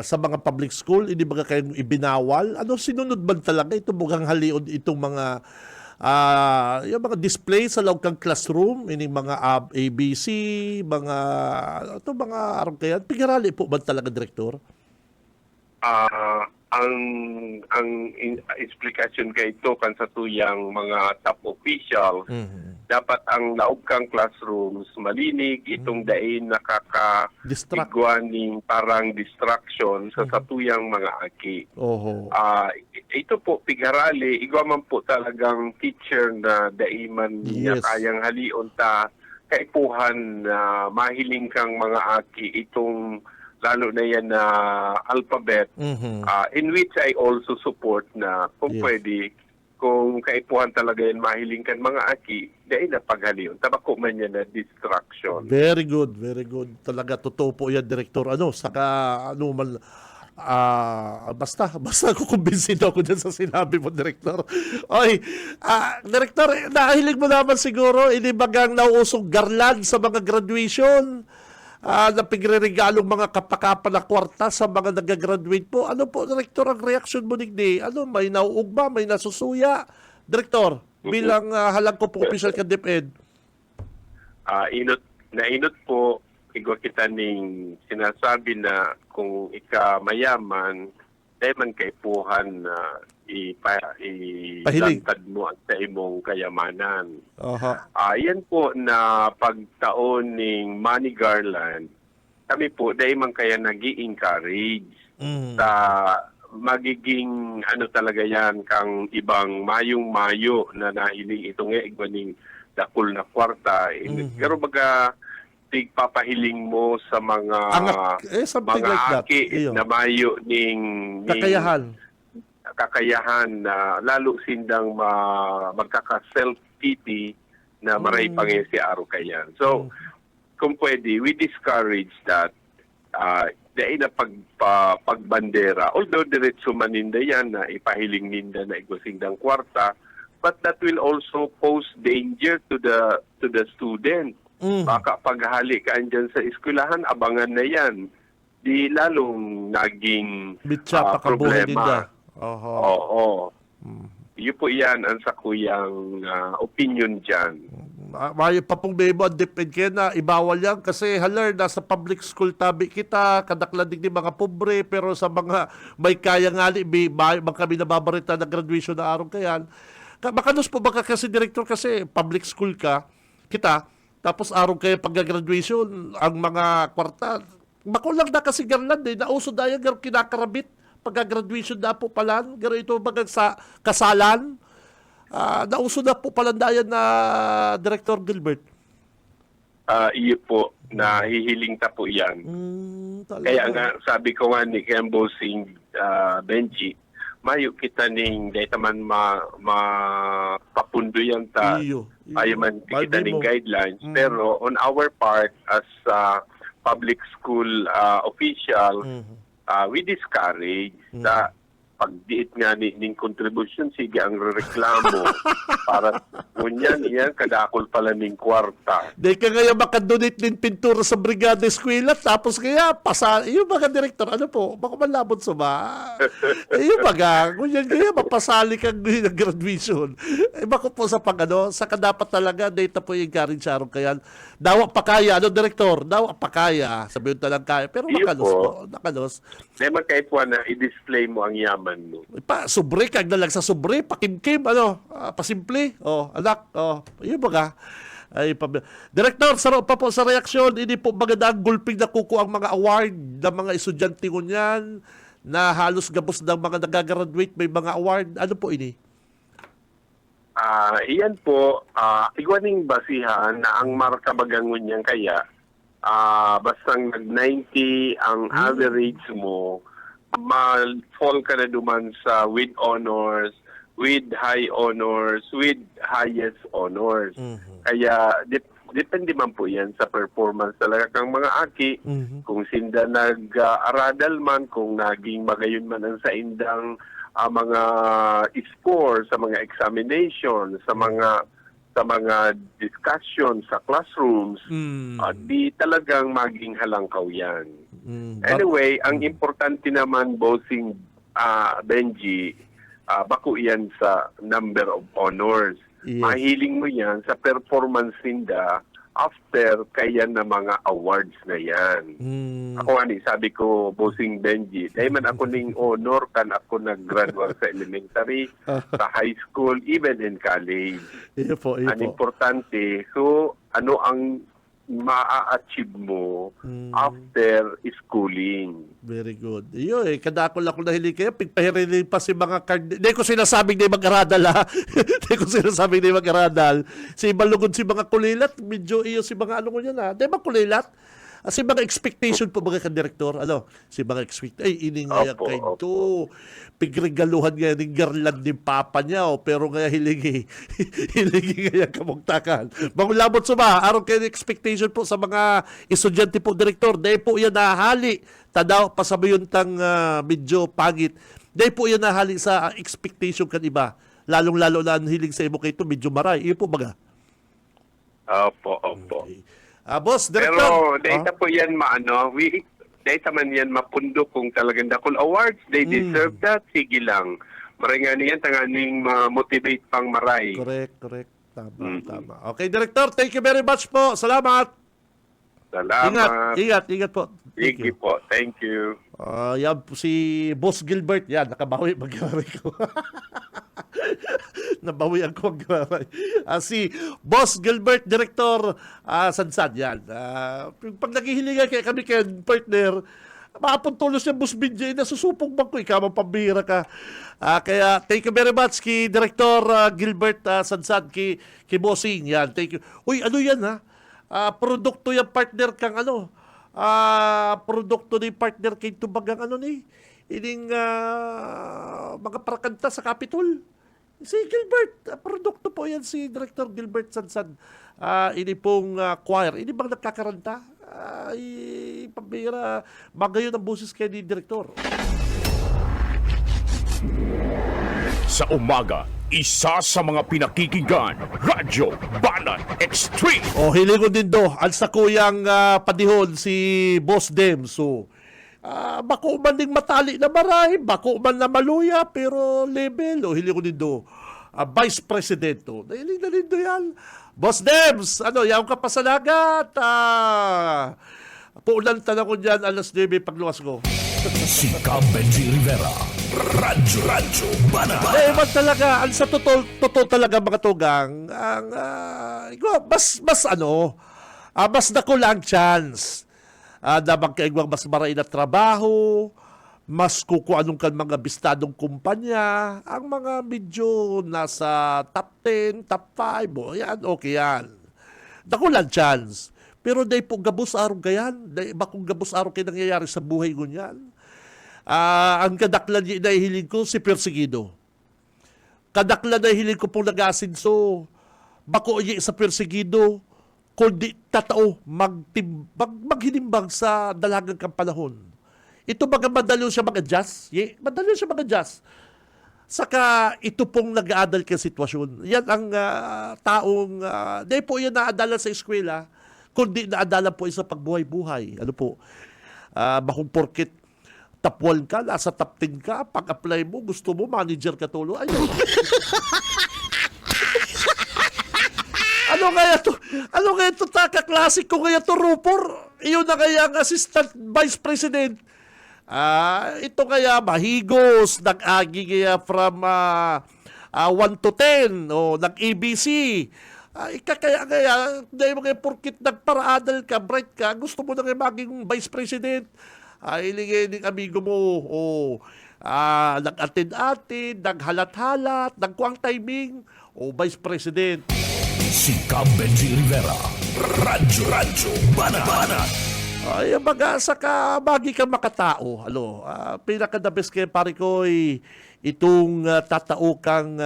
sa mga public school, inibaga kayong ibinawal. Ano sinunod ba talaga ito bugang haliod itong mga yung mga display sa loob ng classroom, ini mga ABC, mga araw kaya, pigirali po ba talaga, Director? Ang explanation kay ito kan sa tuyang mga top official, dapat ang laog kang classrooms malinig itong dain nakaka-igwaning parang distraction sa satuyang mga aki. Ito po pigarali, igwa man po talagang teacher na daiman niya kayang halion ta kaipuhan na mahiling kang mga aki itong lalo na yan na alphabet, in which I also support na kung Yes. pwede, kung kaipuhan talaga yan mahiling kan mga aki, dahil na paghaliyon. Tabako man yan na distraction. Very good, very good. Talaga totoo po 'yan, Direktor. Saka man basta kukumbinsin ako dyan sa sinabi mo, Direktor. Oy, Direktor, nahilig mo naman siguro, inibagang nauusong garland sa mga graduation, na pigreregalong mga kapakapa na kwarta sa mga nagagraduate po. Ano po, Direktor, ang reaksyon mo nigdi? May nauugba, may nasusuya? Direktor, bilang halang ko po official ka DepEd. Nainot po, igwa kita ning sinasabi na kung ika mayaman, dahil man kaipuhan na Pahiling. ilantad mo ang sa imong kayamanan. Aha. Yan po na pagtaon ning Money Garland, kami po dahil man kaya nag-i-encourage sa magiging ano talaga yan kang ibang mayong-mayo na nahiling ito nga igwaning dakol na kwarta. Pero baga papahiling mo sa mga something mga like that. aki Iyo. na mayo ning kakayahan na lalo sindang magkaka-self-pity na maray pangya si Aro kayan. So, kung pwede, we discourage that dahil na pagbandera, although diretso maninda yan na ipahiling ninda na igusindang kwarta, but that will also pose danger to the student. Baka paghali ka andyan sa eskwelahan, abangan na yan. Di lalong naging Bitsa pa kabuhay din problema. da. Oho. Oo. Yun po yan ang sa kuyang opinion dyan. May pa pong bebo ang DepEd kaya na ibawal yan kasi halar nasa public school tabi kita kadakladig ni mga pobre pero sa mga may kaya nga kami nababarita na graduation na araw kayan. Makanos po baka kasi Director kasi public school kita tapos araw kayo pag-graduation ang mga kwarta makulang na kasi garland nauso dahil kinakarabit pagka-graduation na po pala, garo ito bagang sa kasalan, nauso na po palandayan na Director Gilbert. Iyo po, nahihiling ta po yan. Kaya nga, sabi ko nga ni Kembosing Benji, mayo kita ning dahil taman mapapundo yan ta, ayaw man kita ning guidelines. Pero on our part, as public school official, we discourage sa pagdiit nga ning contribution sige ang reklamo para kunyan iyan kadakol pala ning kwarta. Di ka kaya makadonate din pintura sa Brigada Eskwela tapos kaya yung mga Director, ano po, baka malabot sa ba? Yung mga, kunyan kaya mapasali kang graduation. Baka po sa sa kadapat talaga, data po yung karin sarong kaya. Dawa pa kaya, Director? Dawa pa kaya. Sabihin talang kaya. Pero makalos po. Nakalos. Di man kahit po na i-display mo ang yaman mo. Sobre, kag na lang sa sobre, pakimkim, pasimple. Anak, yun ba Director, saro pa po sa reaksyon, hindi po magandang gulping na kuko ang mga award ng mga estudyante ko niyan na halos gabos ng mga nagagraduate, may mga award. Ano po ini? Iyan po, igwaning basihan na ang markabagangon niyan kaya, bastang nag-90 ang average mo, ma-fall ka na duman sa with honors, with high honors, with highest honors. Kaya depende man po yan sa performance talaga kang mga aki. Kung sinda nag-aradal man, kung naging magayon man ang sa indang mga score, sa mga examination, sa mga discussion sa classrooms, di talagang maging halangkaw yan. Anyway, ang importante naman, bossing Benji, bako yan sa number of honors. Yes. Mahiling mo yan sa performance ninda after kaya na mga awards na yan. Ako sabi ko, bossing Benji, dahil man ako ning honor kan ako nag-graduate sa elementary, sa high school, even in college. Iyo po. Ang importante, so ano ang ma-achieve mo after schooling. Very good. Iyo kadakol ako nahilig kayo, pigpahirinig pa si mga card. Hindi ko sinasabing na mag-aradal Hindi ko sinasabing na mag-aradal. Si Balugod si mga kulilat, medyo iyo si mga ano ko yan Di ba kulilat? Si mga expectation po mga ka-direktor, si mga ini nga Opo, kay to, pigregaluhan nga ng garland ni papa niya, pero nga hilingi, hilingi nga yung kamugtakan. Mangulabot ba, aron kayo expectation po sa mga estudyante po, direktor, dahil po yan nahali, tadaw, pasabayon tang medyo pangit, dahil po yan nahali sa expectation kan iba, lalong-lalo na ang hiling sa imo kay to, medyo maray, iyo po baga? Opo. Okay. Boss, Director. Pero data po yan data man yan mapundo kung talagang dakol awards, they deserve that, sige lang. Maray nga niyan, tanganing motivate pang maray. Correct. Tama. Okay, Director, thank you very much po. Salamat. Salamat. Ingat po. Thank Sige you. po, thank you. Yan po si Boss Gilbert. Yan, nakabawi mag-aray ko. Nabawi ako mag-aray. Si Boss Gilbert, Director Sansad. Yan. Pag naghihilingan kaya kami kay partner, makapuntulos niya Boss Binjay na susupong bangko. Ikaw ang pambira ka. Kaya thank you very much kay Director Gilbert Sansad, kay Bossing. Yan, thank you. Uy, ano yan ha? Produkto yung partner kang produkto ni partner kay tubagang ining mga parakanta sa Capitol. Si Gilbert, produkto po yan si Director Gilbert Sansad. Ini pong choir. Ini bang nagkakaranta? Pambira, magayon ang boses kay ni Director. Sa umaga, isa sa mga pinakikinggan, Radyo Banat Extreme. Hilingon din ang sa kuyang padihon si Boss Dem. So, bako man ding matali na maray, bako man na maluya, pero level. Hilingon din Vice President. Nahiling na din yan. Boss Dems, yaw ka pa sa lagat. Puulan tanong ko dyan, alas 9 pagluwas ko. Si Benji Rivera, Radyo Banat. Man talaga, sa totoo talaga mga tugang, mas nakulang chance. Na magkaigwang mas maray na trabaho, mas kukuanong kan mga bistadong kumpanya, ang mga medyo nasa top 10, top 5, yan, okay yan. Nakulang chance. Pero dahil po gabos araw gayan, dahil ba kung gabos araw kayo nangyayari sa buhay ko niyan, ang kadaklan niya na hiling ko, si Perseguido. Kadaklan na hiling ko pong nag-asinso, bako niya sa Perseguido, kundi tatao maghinimbang sa dalagang kang panahon. Ito baga madalo siya mag-adjust? Madalo siya mag-adjust. Saka ito pong nag-aadal ka sitwasyon. Yan ang taong, dahil po yan naadala sa eskwela, kundi naadala po sa pagbuhay-buhay. Bakong porkit top 1 ka, nasa top 10 ka, pag-apply mo, gusto mo, manager ka tulo. Ayun. Ano kaya to taka-classic ko kaya to Rupor? Iyon na kaya ang Assistant Vice President. Ito kaya mahigos, nag-agi kaya from 1 to 10, o nag-ABC. Kaya dahil mga porkit nagparaadal ka, bright ka, gusto mo na nga maging Vice President. Ilingay ng amigo mo, nag-atid-atid, naghalat-halat, nagkuang timing, Vice President. Si Benji Rivera, Radyo Banat. Ay, mag-asa ka, bagi ka makatao. Pinaka-the best kaya pare ko itong tatao kang,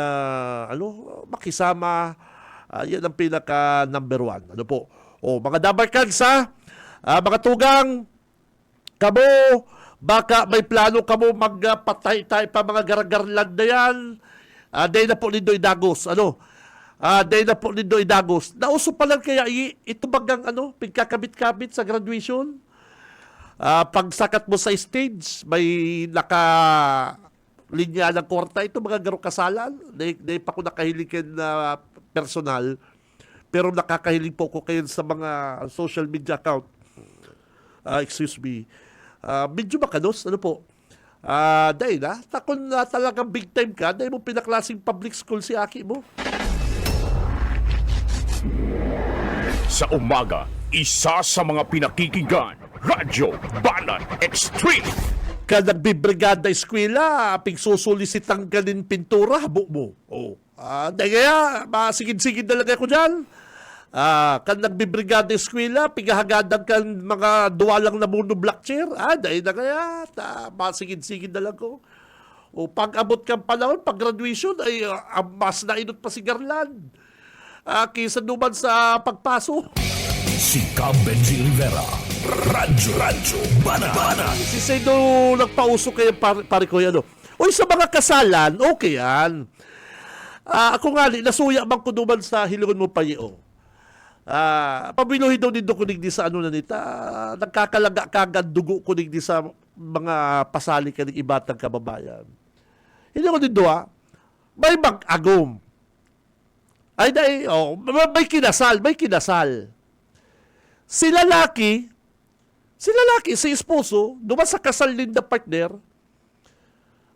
makisama. Yan ang pinaka number 1. Mga dabarkans mga tugang, kamo, baka may plano kamo magpatay-tay pa mga garagarlag na yan. Dahil na po nindo idagos. Dahil na po nindo idagos. Nauso pa lang kaya ito bagang pagkakabit-kabit sa graduation. Pagsakat mo sa stage, may linya ng kwarta. Ito mga garo kasalan. Dahil pa ko nakahilikin na personal. Pero nakakahiling po ko kayo sa mga social media account. Excuse me. Medyo makanos, dahil takon na talagang big time ka, dahil mo pinaklaseng public school si Aki mo. Sa umaga, isa sa mga pinakikinggan, Radyo Banat Extreme. Ka nagbibrigada eskwela, pigsusulisitang ka din pintura, habo mo. Dahil kaya, masigid-sigid talaga ko dyan. kan nagbibrigada eskwela, pigahagadan kan mga duwalang na muno black chair. Dahil na kaya, masigid-sigid na lang ko. O pag-abot kang panahon, pag-graduation, ay mas nainot pa si Garland. Kaysa naman sa pagpaso. Si Cam Benji Rivera. Radyo Banat. Si Sendo nagpausok kayo, pare ko yan. Uy, sa mga kasalan, okay yan. Ako nga, nasuya bang ko naman sa hilungan mo pa iyo. Pabiluhin daw din kunig di sa ano na nita. Nagkakalaga kagad dugo kunig di sa mga pasali ka ng ibatang kababayan. Hindi ko din doa. May mag-agom. Ay, may kinasal. Si lalaki, si esposo, duman sa kasal din na partner,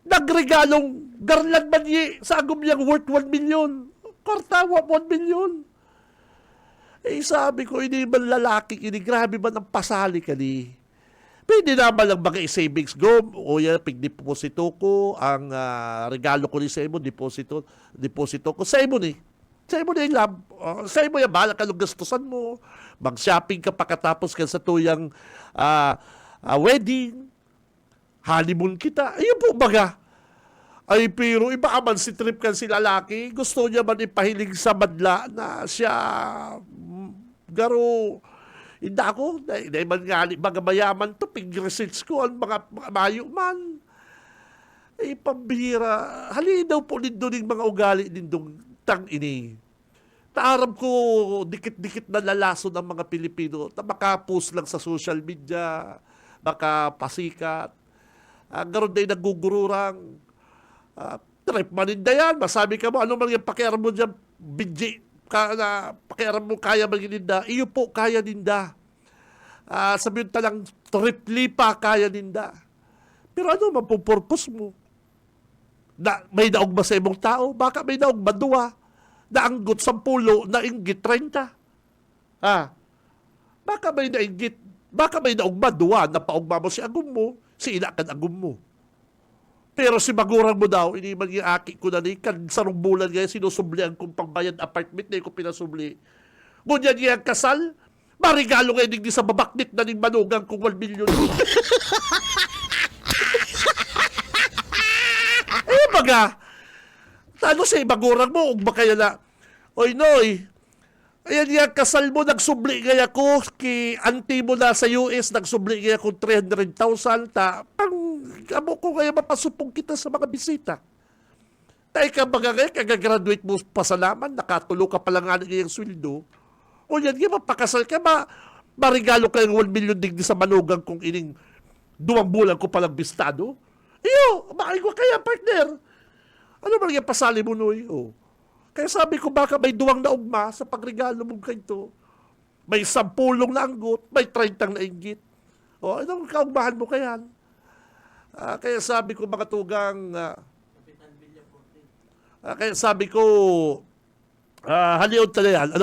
nagregalong garland manyi sa agom niyang worth 1 million. Kartawa, 1 million. Sabi ko, hindi man lalaki, hindi grabe man ang pasali ka ni. Pwede naman lang mga savings go. O yan, pig-deposito ko. Ang regalo ko ni sa imo, deposito ko. Sa imo ni. Sa imo ni, love. Sa imo yan, bahala ka nung gastusan mo. Mag-shopping ka pagkatapos ka sa tuyang wedding. Honeymoon kita. Ayun po baga. Ay, pero iba man si trip kan si lalaki. Gusto niya man ipahilig sa madla na siya garo. Hindi ako. Dahil man nga, mga mayaman to, pig-research ko ang mga mayo man. Ay, pambihira. Halin daw po din doon yung mga ugali din doon tang ini. Taarap ko, dikit-dikit na lalaso ng mga Pilipino na makapost lang sa social media, makapasikat. Garon din nagugururang. Trip maninda yan. Masabi ka mo, ano man yung pakiaram mo dyan, bidji, pakiaram mo kaya magininda. Iyo po, kaya ninda. Sabihin talang tripli pa, kaya ninda. Pero ano man po purpose mo? May daog ba sa ibang tao? Baka may daog ba duwa? Naanggot 10, nainggit 30. Baka may nainggit. Baka may daog ba duwa? Napaugma mo si agum mo, si inakan agum mo. Pero si magurang mo daw, hindi man yung aki ko na ni, kan sarong bulan gaya, sinusublihan kong pangbayad apartment na ko pinasubli. Ngunyan niya ang kasal, marigalo ngayon di sa babaknit na ning manugang kung 1 million. Baga, ano sa magurang mo, ugba kaya na, oy noy, ayan yung kasal mo, nagsubli gaya ko, ki auntie mo na sa US, nagsubli gaya ko 300,000, amo ko kaya mapasupong kita sa mga bisita. Tayo ka baga kaya, kagagraduate mo pasalaman, nakatulo ka pala nga ng sweldo, o yan kaya mapakasal ka, marigalo ka yung 1 million digdi sa manugang kung ining 2 bulan ko palang bistado. Iyo, makikwa kaya partner. Ano ba yung pasali mo noy? Kaya sabi ko baka may 2 na ugma sa pagregalo mong kanto. May 10 na anggot, may 30 na inggit. Anong kaugmahan mo kaya? Kaya sabi ko mga tugang, kaya sabi ko, haliod talaga yan.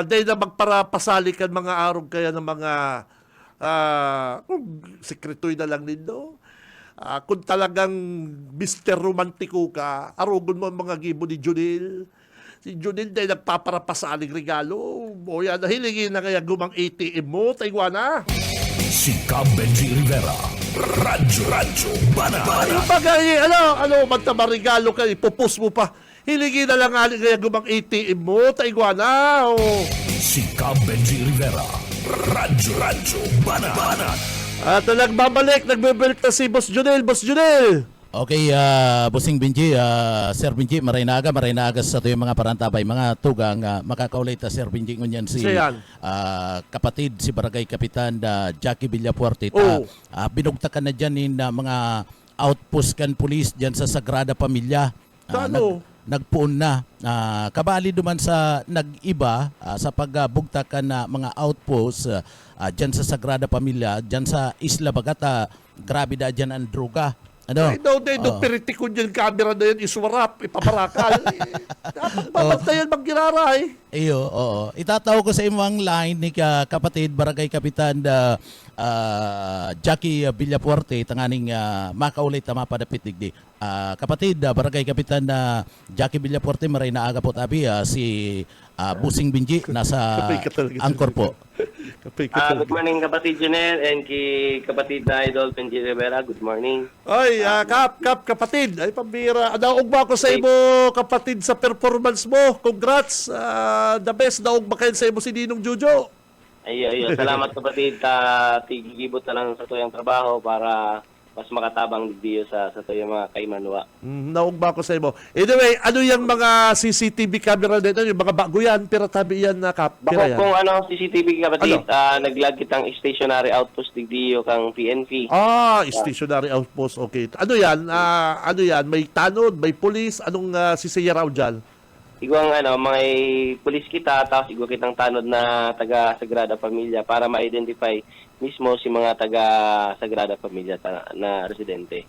Dahil na magparapasali kan mga arog kaya ng mga sekretoy na lang nindo. Kung talagang Mr. Romantiko ka, arugon mo ang mga gibo ni Junil. Si Junil dahil nagpaparapasaling regalo. O yan, nahilingin na kaya gumang ATM mo, Taigwana. Si Cam Benji Rivera. Radyo Banat. Bagay, magtama regalo ka, ipupus mo pa. Hilingin na lang kaya gumang ATM mo, Taigwana. Si Cam Benji Rivera. Radyo Banat. At nagbabalik, nagbebalik na si Boss Junel. Boss Junel! Okay, Bossing Benji, Sir Benji, maray na aga sa ito yung mga parantabay, mga tugang makakaulit Sir Benji ngunyan si kapatid, si Barangay Kapitan Jackie Villafuerte. Binugtakan na dyan in mga outpost kan police dyan sa Sagrada Pamilya. Nagpuon na. Kabali duman sa nag-iba sa pagbugtakan na mga outpost dyan sa Sagrada Pamilya, dyan sa Isla Bagata, grabe da dyan ang droga. Ano? Ay, no, Oo. peritikon yung camera na yun, iswarap, ipaparakal. Dapat babantayan mag-giraray. Iyo, oo. Itataw ko sa imong line ni kapatid Barangay Kapitan Jackie Villapuerte tanganing makaulit ta mapadapit digdi. Kapatid Barangay Kapitan Jackie Villapuerte maray na aga po tabi si Busing Binji nasa Kapay ka talaga. angkor po. Kapay ka Good talaga. morning kapatid Junel and kapatid na Idol Benji Rivera. Good morning. Ay, kapatid. Ay, pambira. Naugba ko sa imo, kapatid, sa performance mo. Congrats. The best. Naugba kayo sa imo si Ninong Jojo. Ayo. Salamat kapatid. Tigigibot na lang sa tuyang trabaho para mas makatabang digdiyo sa tuyang mga kaimanwa. Naugba ko sa imo. Anyway, ano yung mga CCTV camera dito? Yung mga bago yan, pero tabi yan na Bako pira yan. kung CCTV kapatid, naglag kitang stationary outpost digdiyo kang PNP. Stationary outpost. Okay. Ano yan? Ano yan? May tanod, may police. Anong sisiyaraw dyan? Igwang may pulis kita, tapos igwa kitang tanod na taga Sagrada Familia para ma-identify mismo si mga taga Sagrada Familia na residente.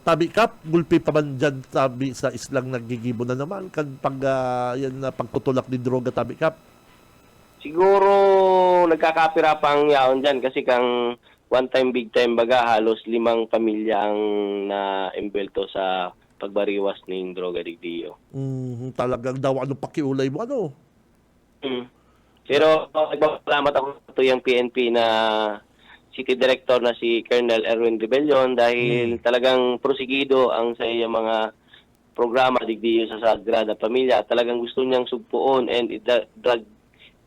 Tabi kap, gulpi pa man dyan tabi sa islang nagigibo na naman kan pag yan na pagtutulak ni droga tabi kap. Siguro nagkakapira pang yaon dyan kasi kang one time big time baga halos 5 pamilya ang na-embelto sa pagbariwas ng droga digdiyo. Talagang daw ano pakiulay mo ano? Pero nagpapalamat ako sa yung PNP na City Director na si Colonel Erwin Rebellion dahil talagang prosigido ang sa iyang mga programa digdiyo sa Sagrada Familia at talagang gusto niyang sugpuon and drug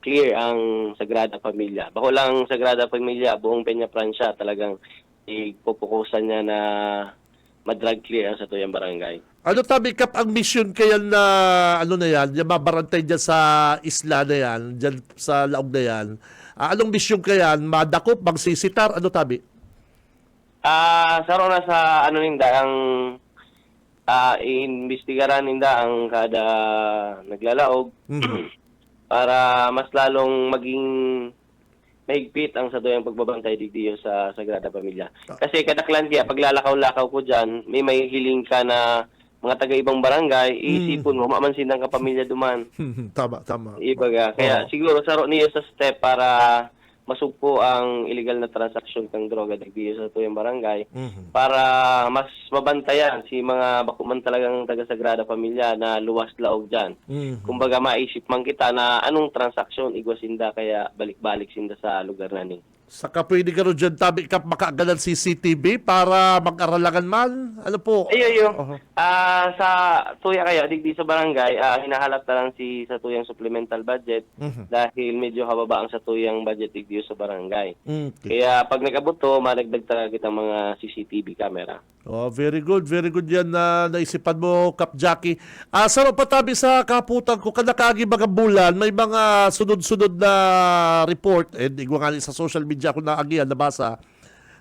clear ang Sagrada Familia. Bako lang Sagrada Familia, buong Peña Francia talagang ipupukusan niya na ma-drug clear ang sa tuyang barangay. Ano tabi kap ang mission kaya na ano na yan, yung mabarantay dyan sa isla na yan, dyan sa laog na yan. Anong mission kaya? Madakop, magsisitar, ano tabi? Saro na sa ninda ang iimbestigaran ninda ang kada naglalaog para mas lalong maging mahigpit ang sa tuyang pagbabantay digdiyo sa Sagrada Familia. Kasi kadaklan kaya paglalakaw-lakaw ko diyan, may hiling ka na mga taga-ibang barangay, iisipon mo mamansin ng kapamilya duman. Tama. Ibaga. Kaya siguro saro niyo sa step para masugpo ang illegal na transaksyon ng droga digdiyo sa tuyang barangay para mas mabantayan si mga bakuman talagang taga-Sagrada Familia na luwas laog dyan. Kumbaga maisip man kita na anong transaksyon igwasinda kaya balik-balik sinda sa lugar na ni. Saka pwede ka rin dyan tabi kap makaagalan CCTV para mag-aralangan man? Ano po? Ayo. Sa tuya kayo, digdi sa barangay, hinahalap na lang sa tuyang supplemental budget dahil medyo hababa ang sa tuyang budget digdi sa barangay. Okay. Kaya pag nag-abot to, madagdag talaga kitang mga CCTV camera. Very good yan na naisipan mo, Kap Jackie. Sarap patabi sa kaputan ko, kanakagi mga bulan, may mga sunod-sunod na report, igwa nga sa social media ko na agian, nabasa.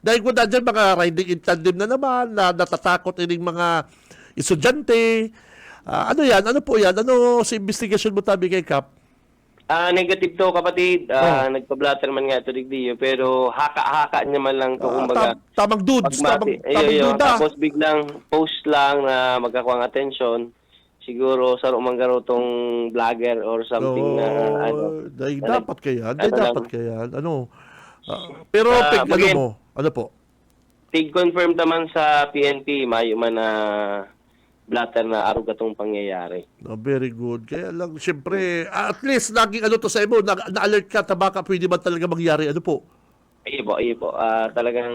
Dahil ko na dyan, mga riding in tandem na naman, na natatakot ining mga estudyante. Ano yan? Ano po yan? Ano sa investigation mo tabi kay Kap? Negative to kapatid. Nagpa-blatter man nga ito digdiyo pero haka-haka niya man lang to kumbaga. Tamang dudes, tamang duda. Tapos biglang post lang na magkakuha ng attention. Siguro saro man garo tong vlogger or something na Dapat kaya. Ano? Pero again, mo? Ano po? Tig-confirm naman sa PNP mayo man na blatter na arog atong pangyayari. Very good. Kaya lang, siyempre, at least, naging ano to sa imo, na-alert ka, baka pwede ba talaga mangyari? Ano po? Iyo po. Talagang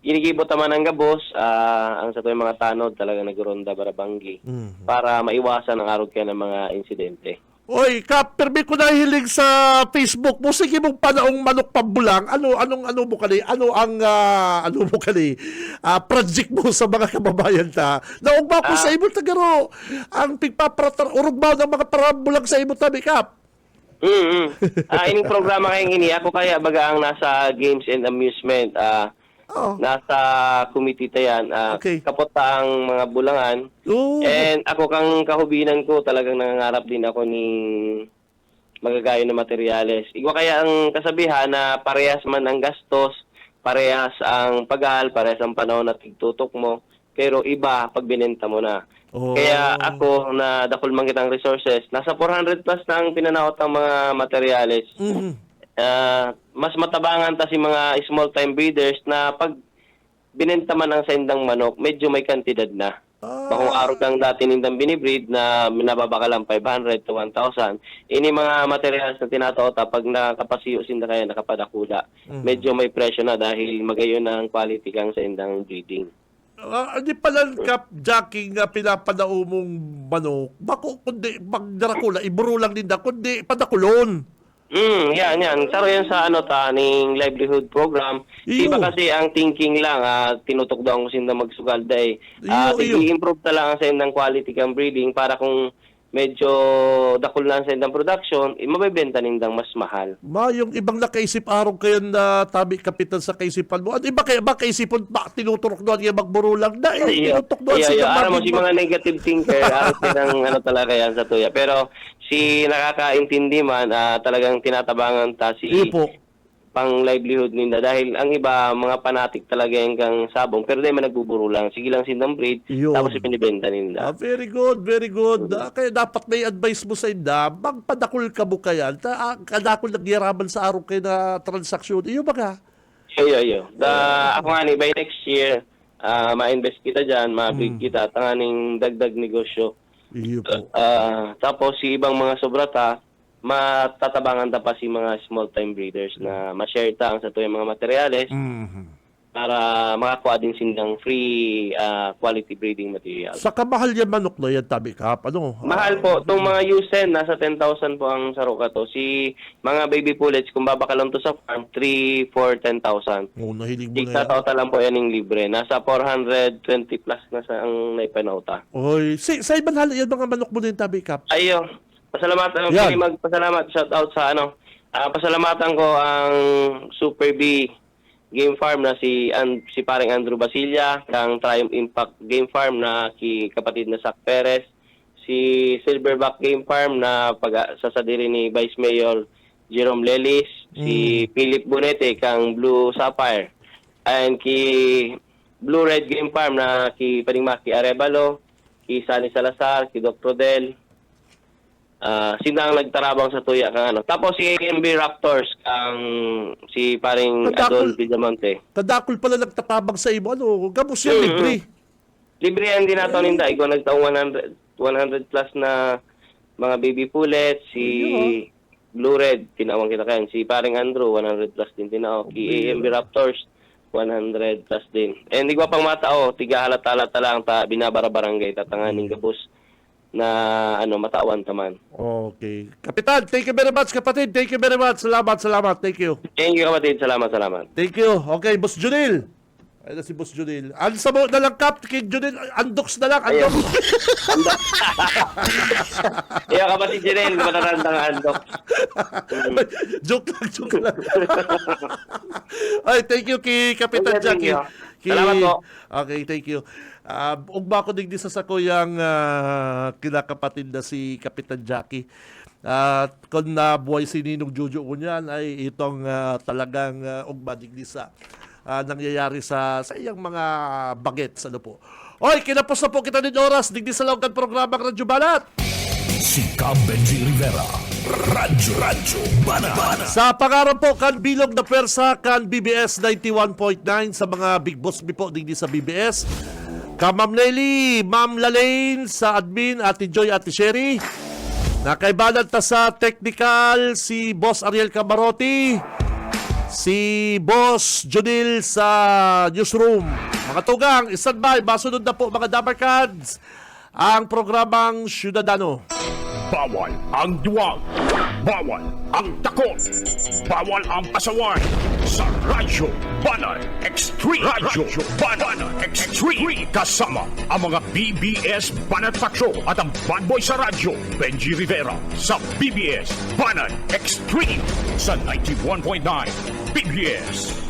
inigibot naman ang gabos, ang sa tuyong mga tanod talagang nagronda barabanggi para maiwasan ang arog kaya ng mga insidente. Oy, Kap, permi ko nahilig sa Facebook mo. Sige mong panaong manok pambulang. Ano mo kani? Ano mo kani? Project mo sa mga kababayan ta. Naong ba ko sa imo tagaro? Ang pigpapratar urog ba ng mga parambulang sa imo tabi, Kap? Ining programa kayong ini, ako kaya baga ang nasa games and amusement. Nasa committee tayan. Okay. Kapot pa ang mga bulangan. And ako kang kahubinan ko, talagang nangangarap din ako ni magagayo na materyales. Igwa kaya ang kasabihan na parehas man ang gastos, parehas ang paghahal, parehas ang panahon na tigtutok mo, pero iba pag binenta mo na. Oh. Kaya ako na dakol man kitang resources, nasa 400 plus na ang pinanawat ng mga materyales. Mas matabangan ta si mga small time breeders na pag binenta man ang sa indang manok, medyo may kantidad na. Kung araw kang dati nindang binibreed na minababa ka lang 500 to 1,000, ini mga materials na tinataota pag nakapasiyo sinda kaya nakapadakula, medyo may presyo na dahil magayon na ang quality kang sa indang breeding. Hindi pala jacking nga pinapadao mong manok. Bako, kundi, pag darakula, iburo lang din da, kundi padakulon. Yan. Taro yan sa ning livelihood program. Iyo. Iba kasi ang thinking lang, tinutok daw ang sinda magsugal day. Iyo. I-improve ta lang sa indang quality kang breeding para kung medyo dakol na sa indang production, mabebenta nindang mas mahal. Yung ibang nakaisip araw kayo na tabi kapitan sa kaisipan mo. Ano iba kaya ba kaisipan ba tinuturok doon yung magburo lang? Tinutok doon Araw mo si mga negative thinker, araw din ang talaga yan sa tuya. Pero si nakakaintindi man, talagang tinatabangan ta si Ipo. pang livelihood ninda dahil ang iba mga fanatic talaga yung kang sabong pero dahil man nagbuburo lang sige lang sindang breed Yun. tapos ipinibenta ninda. Very good, very good. Kaya dapat may advice mo sa inda, magpadakol ka mo kaya. Kadakol nagyaraman sa araw kayo na transaksyon. Iyo ba ka? Iyo. Ako nga ni by next year, ma-invest kita dyan, ma-breed kita, tanganing dagdag negosyo. Iyo po. Tapos si ibang mga sobrata, matatabangan ta pa si mga small time breeders na ma-share ta ang sa tuyang mga materyales para makakuha din sindang free quality breeding material. Sa kamahal yan manok na yan, tabi kap. Ano? Mahal po. Itong mga USEN, nasa 10,000 po ang saruka to. Si mga baby pullets, kung babakalan to sa farm, 3, 4, 10,000. Nahilig mo na yan. Tigtatauta lang po yan yung libre. Nasa 420 plus na sa ang naipanauta. Oy, sa ibang halo yan mga manok mo na yung tabi kap. Ayo. Pasalamatan Yan. magpasalamat shout out sa pasalamatan ko ang Super B Game Farm na si paring Andrew Basilla, ang Triumph Impact Game Farm na kapatid na Sac Perez, si Silverback Game Farm na sasadiri ni Vice Mayor Jerome Lelis, si Philip Bonete kang Blue Sapphire, and Blue Red Game Farm na paring Maki Arevalo, ki Sunny Salazar, ki Doc Rodel. Sila ang nagtarabang sa tuya kang Tapos si AMB Raptors ang si paring Adol Villamonte. Kadakol pala nagtatabang sa imo. Gabos yan, libre. Libre yan din nato ninda. Ikaw nagtaong 100 plus na mga baby pullets. Si Blue Red, tinawang kita kayan. Si paring Andrew, 100 plus din tinawag. Si AMB Raptors, 100 plus din. And di ko pang matao, tiga halata-halata lang binabara barangay tatanganing gabos na matawan taman. Okay. Kapitan, thank you very much, kapatid. Thank you very much. Salamat. Thank you. Thank you kapatid. Salamat. Thank you. Okay, Boss Junil. Ayun na si Boss Junil. Ansa mo na lang, Kap. Kay Junil, andoks na lang. Ayun. Andoks. Iya kapatid Jiren, matatandang andok. Joke lang. Ay, thank you kay Kapitan Okay, thank Jackie. you. Salamat po. Okay, thank you. Ugba ko digdi sa sakuyang kinakapatid na si Kapitan Jackie. At kung nabuhay si Ninong Jojo ko niyan ay itong talagang ugba digdi sa nangyayari sa iyang mga bagets. Ano po. Oy, kinapos na po kita din oras digdi sa lawgan programang Radyo Banat. Si Cam Benji Rivera, Radyo Banat. Sa pangarap po kan bilog na pwersa kan BBS 91.9 sa mga big boss mi po digdi sa BBS. Ka Ma'am Nelly, Ma'am Lalaine sa admin, Ate Joy, Ate Sherry. Nakaibanan ta sa technical si Boss Ariel Camarote, si Boss Junil sa newsroom. Mga tugang, standby, masunod na po mga Dabarkads ang programang Ciudadano. Bawal ang duwag. Bawal ang takot. Bawal ang pasaway. Sa Radyo Banat Extreme. Radyo Banat Extreme. Kasama ang mga BBS Banat Patrol at ang bad boy sa radyo, Benji Rivera. Sa BBS Banat Extreme. Sa 91.9 BBS